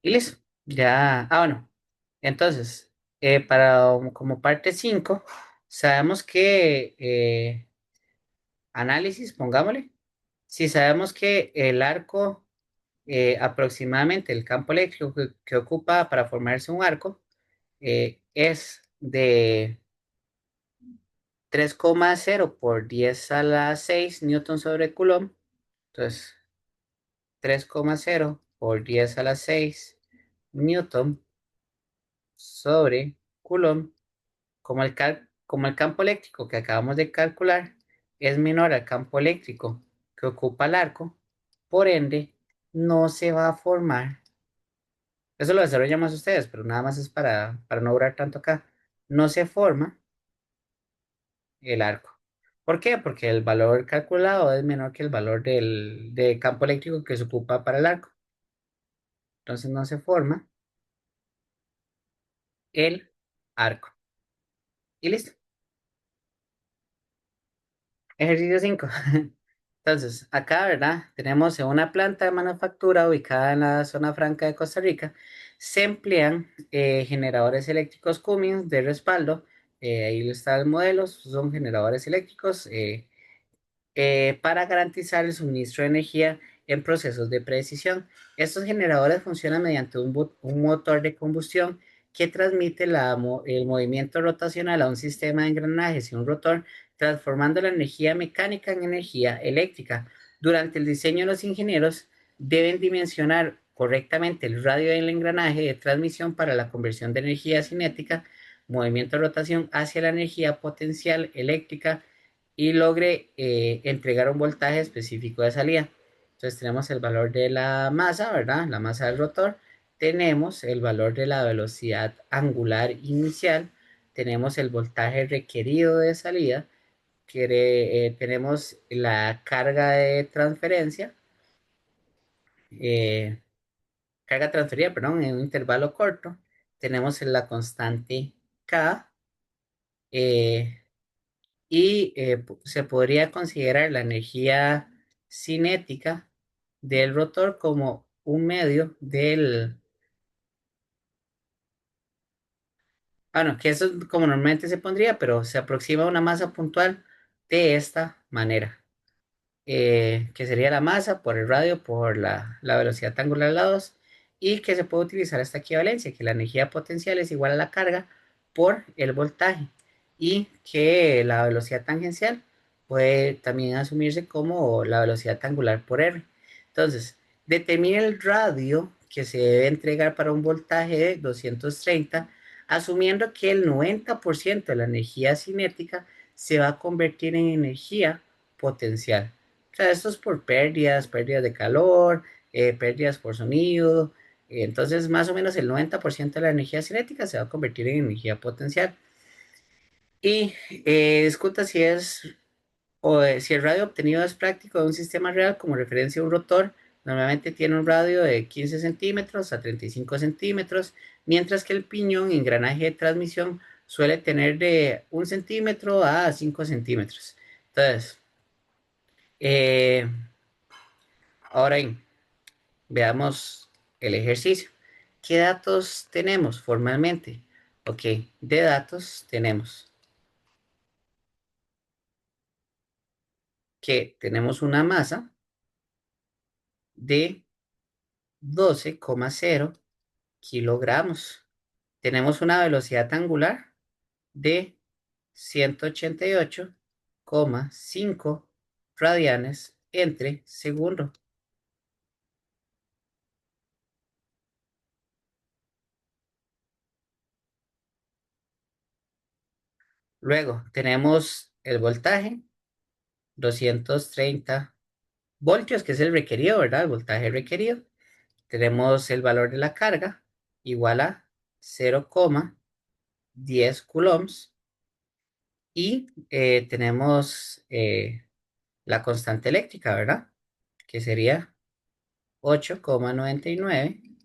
Speaker 1: Y listo. Ya. Ah, bueno. Entonces, como parte 5 sabemos que análisis, pongámosle. Si sabemos que el arco, aproximadamente el campo eléctrico que ocupa para formarse un arco, es de 3,0 por 10 a la 6 newton sobre Coulomb. Entonces, 3,0 por 10 a la 6 newton sobre Coulomb. Como el campo eléctrico que acabamos de calcular es menor al campo eléctrico que ocupa el arco, por ende, no se va a formar. Eso lo desarrollan más ustedes, pero nada más es para no durar tanto acá. No se forma el arco. ¿Por qué? Porque el valor calculado es menor que el valor del campo eléctrico que se ocupa para el arco. Entonces no se forma el arco. Y listo. Ejercicio 5. Entonces, acá, ¿verdad? Tenemos en una planta de manufactura ubicada en la zona franca de Costa Rica, se emplean generadores eléctricos Cummins de respaldo. Ahí está el modelo, son generadores eléctricos. Para garantizar el suministro de energía en procesos de precisión. Estos generadores funcionan mediante un motor de combustión que transmite el movimiento rotacional a un sistema de engranajes y un rotor, transformando la energía mecánica en energía eléctrica. Durante el diseño, los ingenieros deben dimensionar correctamente el radio del engranaje de transmisión para la conversión de energía cinética, movimiento de rotación, hacia la energía potencial eléctrica y logre entregar un voltaje específico de salida. Entonces tenemos el valor de la masa, ¿verdad? La masa del rotor. Tenemos el valor de la velocidad angular inicial. Tenemos el voltaje requerido de salida. Tenemos la carga de transferencia. eh, Carga transferida, perdón, en un intervalo corto. Tenemos la constante K. eh, y se podría considerar la energía cinética del rotor como un medio bueno, que eso es como normalmente se pondría, pero se aproxima a una masa puntual de esta manera, que sería la masa por el radio por la velocidad angular de lados, y que se puede utilizar esta equivalencia, que la energía potencial es igual a la carga por el voltaje, y que la velocidad tangencial puede también asumirse como la velocidad angular por R. Entonces, determina el radio que se debe entregar para un voltaje de 230, asumiendo que el 90% de la energía cinética se va a convertir en energía potencial. O sea, esto es por pérdidas de calor, pérdidas por sonido. Entonces, más o menos el 90% de la energía cinética se va a convertir en energía potencial. Y discuta si el radio obtenido es práctico de un sistema real como referencia a un rotor. Normalmente tiene un radio de 15 centímetros a 35 centímetros, mientras que el piñón, engranaje de transmisión, suele tener de 1 centímetro a 5 centímetros. Entonces, eh, ahora bien, veamos el ejercicio. ¿Qué datos tenemos formalmente? Ok, de datos tenemos que tenemos una masa de 12,0 kilogramos. Tenemos una velocidad angular de 188,5 radianes entre segundo. Luego tenemos el voltaje, 230 voltios, que es el requerido, ¿verdad? El voltaje requerido. Tenemos el valor de la carga, igual a 0,10 coulombs. Y tenemos la constante eléctrica, ¿verdad? Que sería 8,99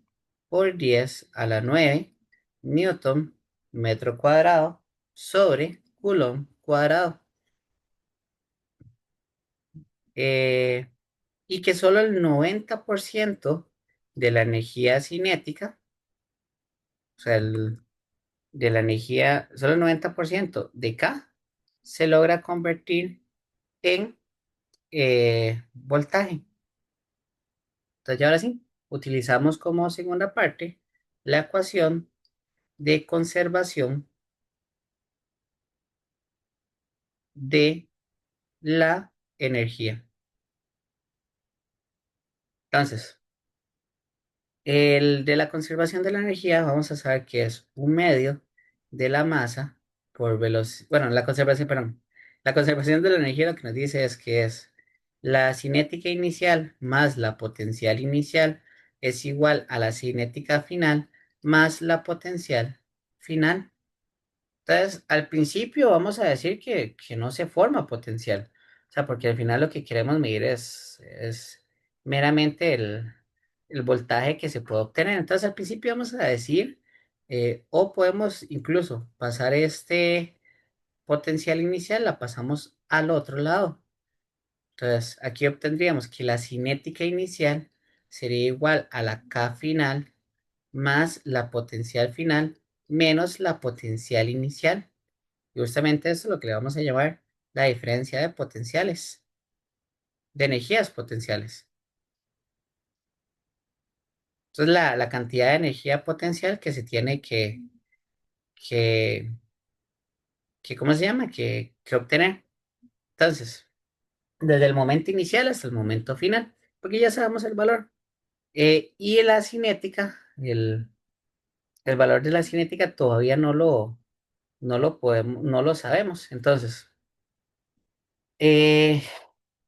Speaker 1: por 10 a la 9 newton metro cuadrado sobre coulomb cuadrado. Eh, y que solo el 90% de la energía cinética, o sea, de la energía, solo el 90% de K se logra convertir en voltaje. Entonces, ya ahora sí, utilizamos como segunda parte la ecuación de conservación de la energía. Entonces, el de la conservación de la energía, vamos a saber que es un medio de la masa por velocidad. Bueno, la conservación, perdón. La conservación de la energía lo que nos dice es que es la cinética inicial más la potencial inicial es igual a la cinética final más la potencial final. Entonces, al principio vamos a decir que no se forma potencial. O sea, porque al final lo que queremos medir es meramente el voltaje que se puede obtener. Entonces, al principio vamos a decir, o podemos incluso pasar este potencial inicial, la pasamos al otro lado. Entonces, aquí obtendríamos que la cinética inicial sería igual a la K final más la potencial final menos la potencial inicial. Y justamente eso es lo que le vamos a llamar la diferencia de potenciales, de energías potenciales. Entonces, la cantidad de energía potencial que se tiene que, ¿cómo se llama? Que obtener. Entonces, desde el momento inicial hasta el momento final, porque ya sabemos el valor. Y la cinética, el valor de la cinética todavía no lo podemos, no lo sabemos. Entonces, eh,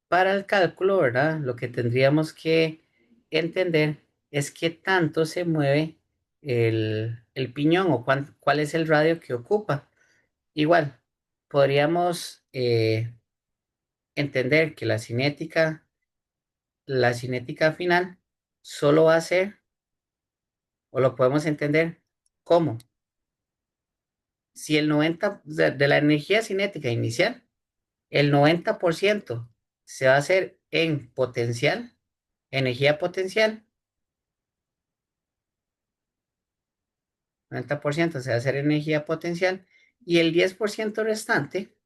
Speaker 1: para el cálculo, ¿verdad? Lo que tendríamos que entender es qué tanto se mueve el piñón o cuál es el radio que ocupa. Igual, podríamos entender que la cinética final solo va a ser, o lo podemos entender como si el 90 de la energía cinética inicial, el 90% se va a hacer en potencial, energía potencial. 90% se va a hacer energía potencial y el 10% restante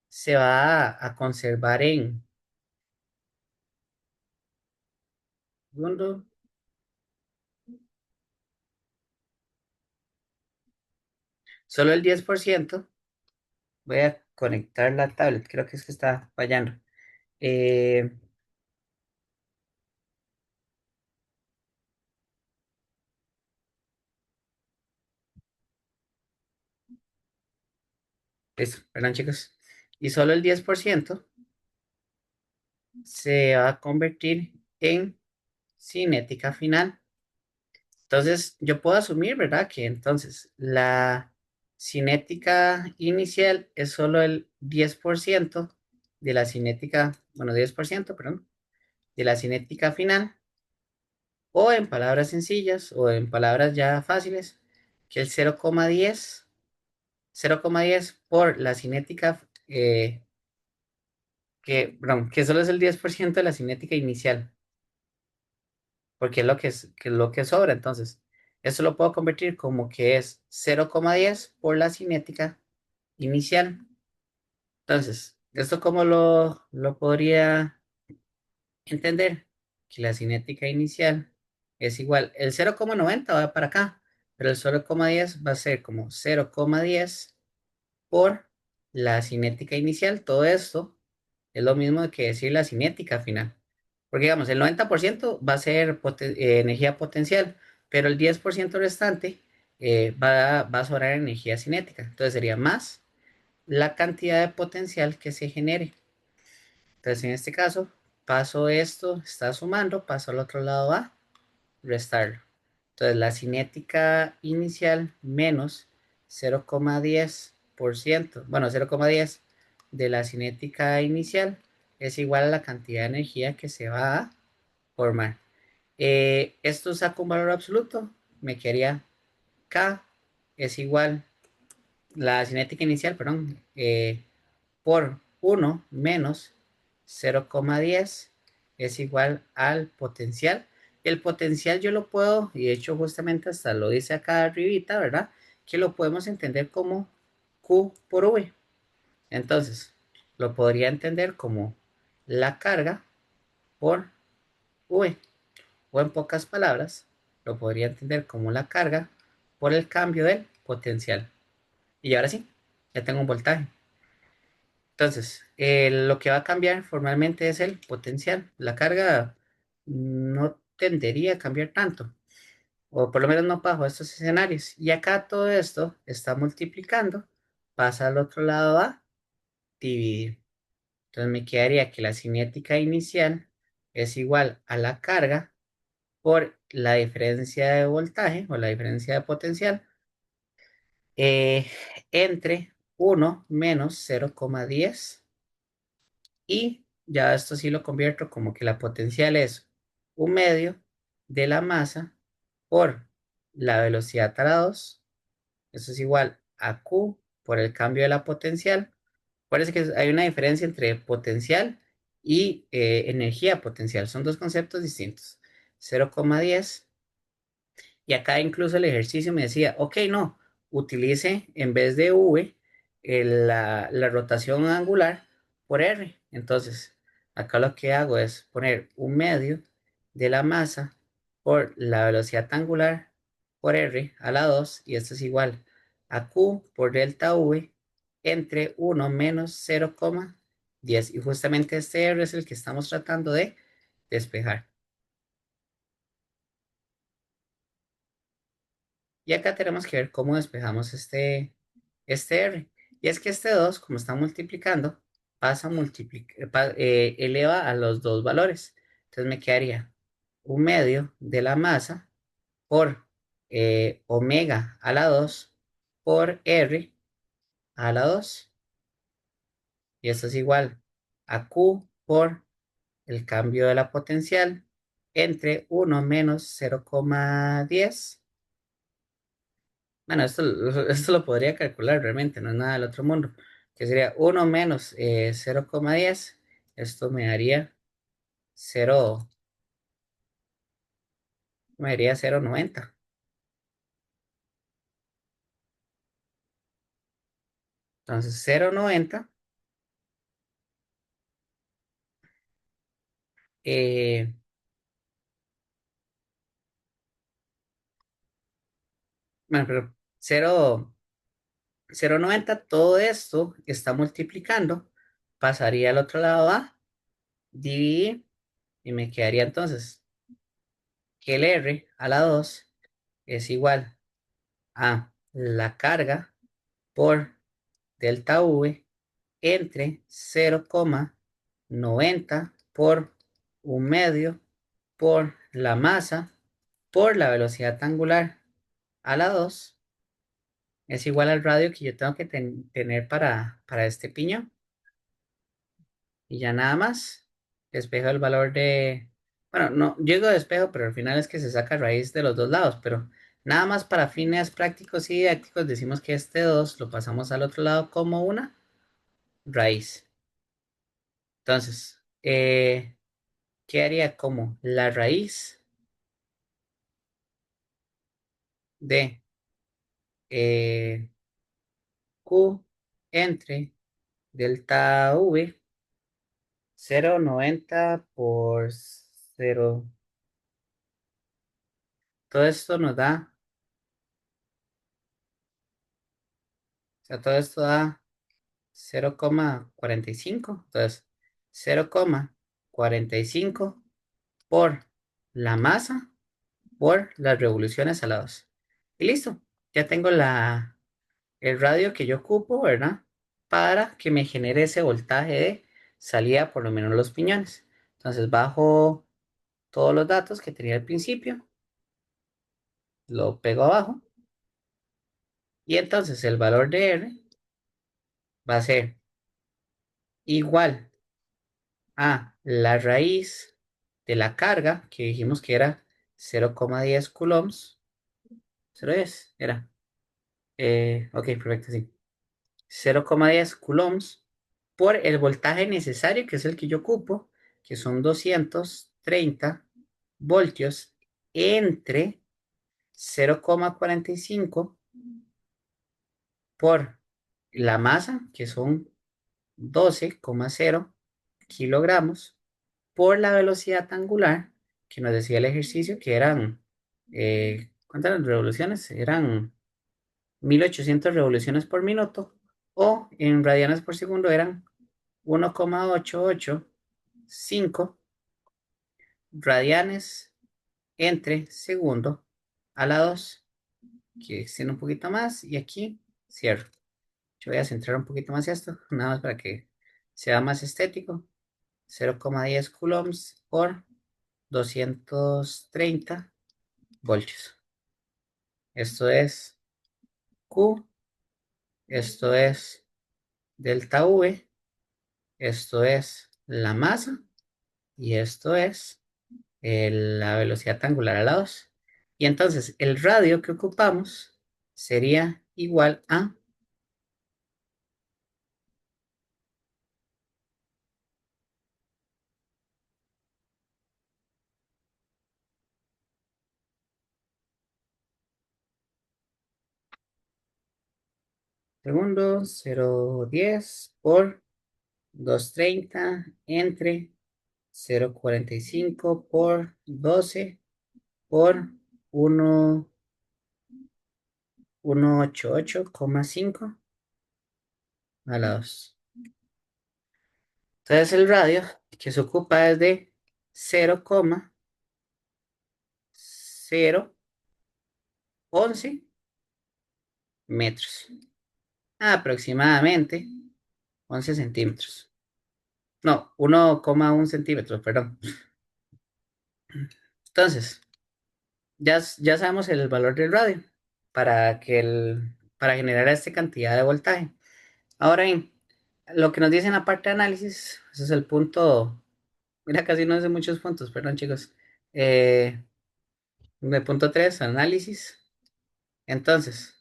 Speaker 1: se va a conservar en segundo, solo el 10%. Voy a conectar la tablet, creo que es que está fallando. Eh, perdón chicos. Y solo el 10% se va a convertir en cinética final. Entonces, yo puedo asumir, ¿verdad? Que entonces la cinética inicial es solo el 10% de la cinética, bueno, 10%, perdón, de la cinética final, o en palabras sencillas, o en palabras ya fáciles, que el 0,10 por la cinética, perdón, que solo es el 10% de la cinética inicial, porque es lo que sobra, entonces. Esto lo puedo convertir como que es 0,10 por la cinética inicial. Entonces, ¿esto cómo lo podría entender? Que la cinética inicial es igual, el 0,90 va para acá, pero el 0,10 va a ser como 0,10 por la cinética inicial. Todo esto es lo mismo que decir la cinética final. Porque digamos, el 90% va a ser energía potencial, pero el 10% restante va a sobrar energía cinética. Entonces sería más la cantidad de potencial que se genere. Entonces en este caso, paso esto, está sumando, paso al otro lado a restarlo. Entonces la cinética inicial menos 0,10%, bueno, 0,10 de la cinética inicial es igual a la cantidad de energía que se va a formar. Esto saca un valor absoluto, me quedaría K es igual, la cinética inicial, perdón, por 1 menos 0,10 es igual al potencial. El potencial yo lo puedo, y de hecho justamente hasta lo dice acá arribita, ¿verdad? Que lo podemos entender como Q por V. Entonces, lo podría entender como la carga por V. O en pocas palabras, lo podría entender como la carga por el cambio del potencial. Y ahora sí, ya tengo un voltaje. Entonces, lo que va a cambiar formalmente es el potencial. La carga no tendería a cambiar tanto, o por lo menos no bajo estos escenarios. Y acá todo esto está multiplicando, pasa al otro lado a dividir. Entonces me quedaría que la cinética inicial es igual a la carga por la diferencia de voltaje o la diferencia de potencial eh, entre 1 menos 0,10. Y ya esto sí lo convierto como que la potencial es un medio de la masa por la velocidad a la 2. Eso es igual a Q por el cambio de la potencial. Parece que hay una diferencia entre potencial y energía potencial. Son dos conceptos distintos. 0,10. Y acá incluso el ejercicio me decía, ok, no, utilice en vez de V la rotación angular por R. Entonces, acá lo que hago es poner un medio de la masa por la velocidad angular por R a la 2 y esto es igual a Q por delta V entre 1 menos 0,10. Y justamente este R es el que estamos tratando de despejar. Y acá tenemos que ver cómo despejamos este R. Y es que este 2 como está multiplicando, pasa a multiplicar, eleva a los dos valores. Entonces me quedaría un medio de la masa por omega a la 2 por R a la 2. Y esto es igual a Q por el cambio de la potencial entre 1 menos 0,10. Bueno, esto lo podría calcular realmente, no es nada del otro mundo. Que sería 1 menos 0,10. Esto cero, me daría 0,90. Entonces 0,90. eh, bueno, pero 0,90, todo esto está multiplicando. Pasaría al otro lado a dividir y me quedaría entonces que el R a la 2 es igual a la carga por delta V entre 0,90 por un medio por la masa por la velocidad angular a la 2 es igual al radio que yo tengo que tener para este piñón. Y ya nada más. Despejo el valor de... Bueno, no, yo digo despejo, pero al final es que se saca raíz de los dos lados. Pero nada más para fines prácticos y didácticos decimos que este 2 lo pasamos al otro lado como una raíz. Entonces, ¿qué haría como la raíz de eh, Q entre delta V 0,90 por 0. Todo esto nos da, o sea, todo esto da 0,45. Entonces, 0,45 por la masa por las revoluciones a la 2. Y listo, ya tengo el radio que yo ocupo, ¿verdad? Para que me genere ese voltaje de salida por lo menos los piñones. Entonces bajo todos los datos que tenía al principio, lo pego abajo y entonces el valor de R va a ser igual a la raíz de la carga que dijimos que era 0,10 coulombs. 0,10 era. Ok, perfecto, sí. 0,10 coulombs por el voltaje necesario, que es el que yo ocupo, que son 230 voltios entre 0,45 por la masa, que son 12,0 kilogramos, por la velocidad angular, que nos decía el ejercicio, que eran, ¿cuántas revoluciones? Eran 1800 revoluciones por minuto, o en radianes por segundo eran 1,885 radianes entre segundo a la 2, que extiende un poquito más, y aquí cierro. Yo voy a centrar un poquito más esto, nada más para que sea más estético. 0,10 coulombs por 230 voltios. Esto es Q, esto es delta V, esto es la masa y esto es la velocidad angular a la 2. Y entonces el radio que ocupamos sería igual a segundo 0,10 por 230 entre 0,45 por 12 por 188,5 a la 2. Entonces el radio que se ocupa es de 0,011 metros, aproximadamente 11 centímetros. No, 1,1 centímetros, perdón. Entonces, ya sabemos el valor del radio para generar esta cantidad de voltaje. Ahora bien, lo que nos dice en la parte de análisis, ese es el punto, mira, casi no hace muchos puntos, perdón chicos. De punto 3 análisis. Entonces,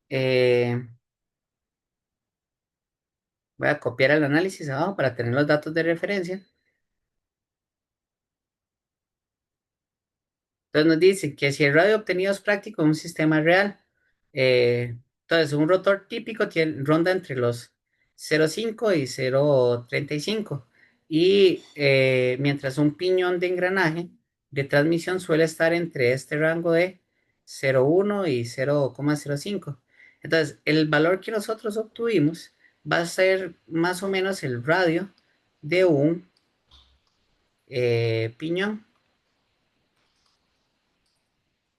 Speaker 1: eh, voy a copiar el análisis abajo para tener los datos de referencia. Entonces nos dice que si el radio obtenido es práctico en un sistema real, entonces un rotor típico ronda entre los 0,5 y 0,35. Y mientras un piñón de engranaje de transmisión suele estar entre este rango de 0,1 y 0,05. Entonces, el valor que nosotros obtuvimos va a ser más o menos el radio de un piñón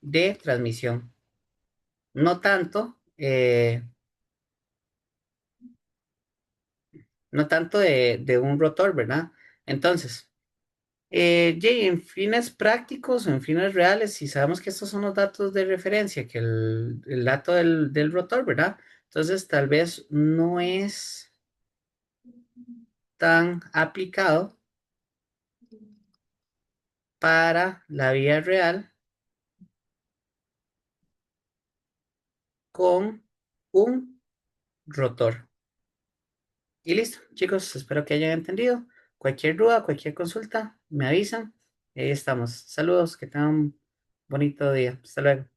Speaker 1: de transmisión. No tanto, no tanto de un rotor, ¿verdad? Entonces, Jay, en fines prácticos o en fines reales, si sabemos que estos son los datos de referencia, que el dato del rotor, ¿verdad? Entonces, tal vez no es tan aplicado para la vida real con un rotor. Y listo, chicos, espero que hayan entendido. Cualquier duda, cualquier consulta, me avisan. Ahí estamos. Saludos, que tengan un bonito día. Hasta luego.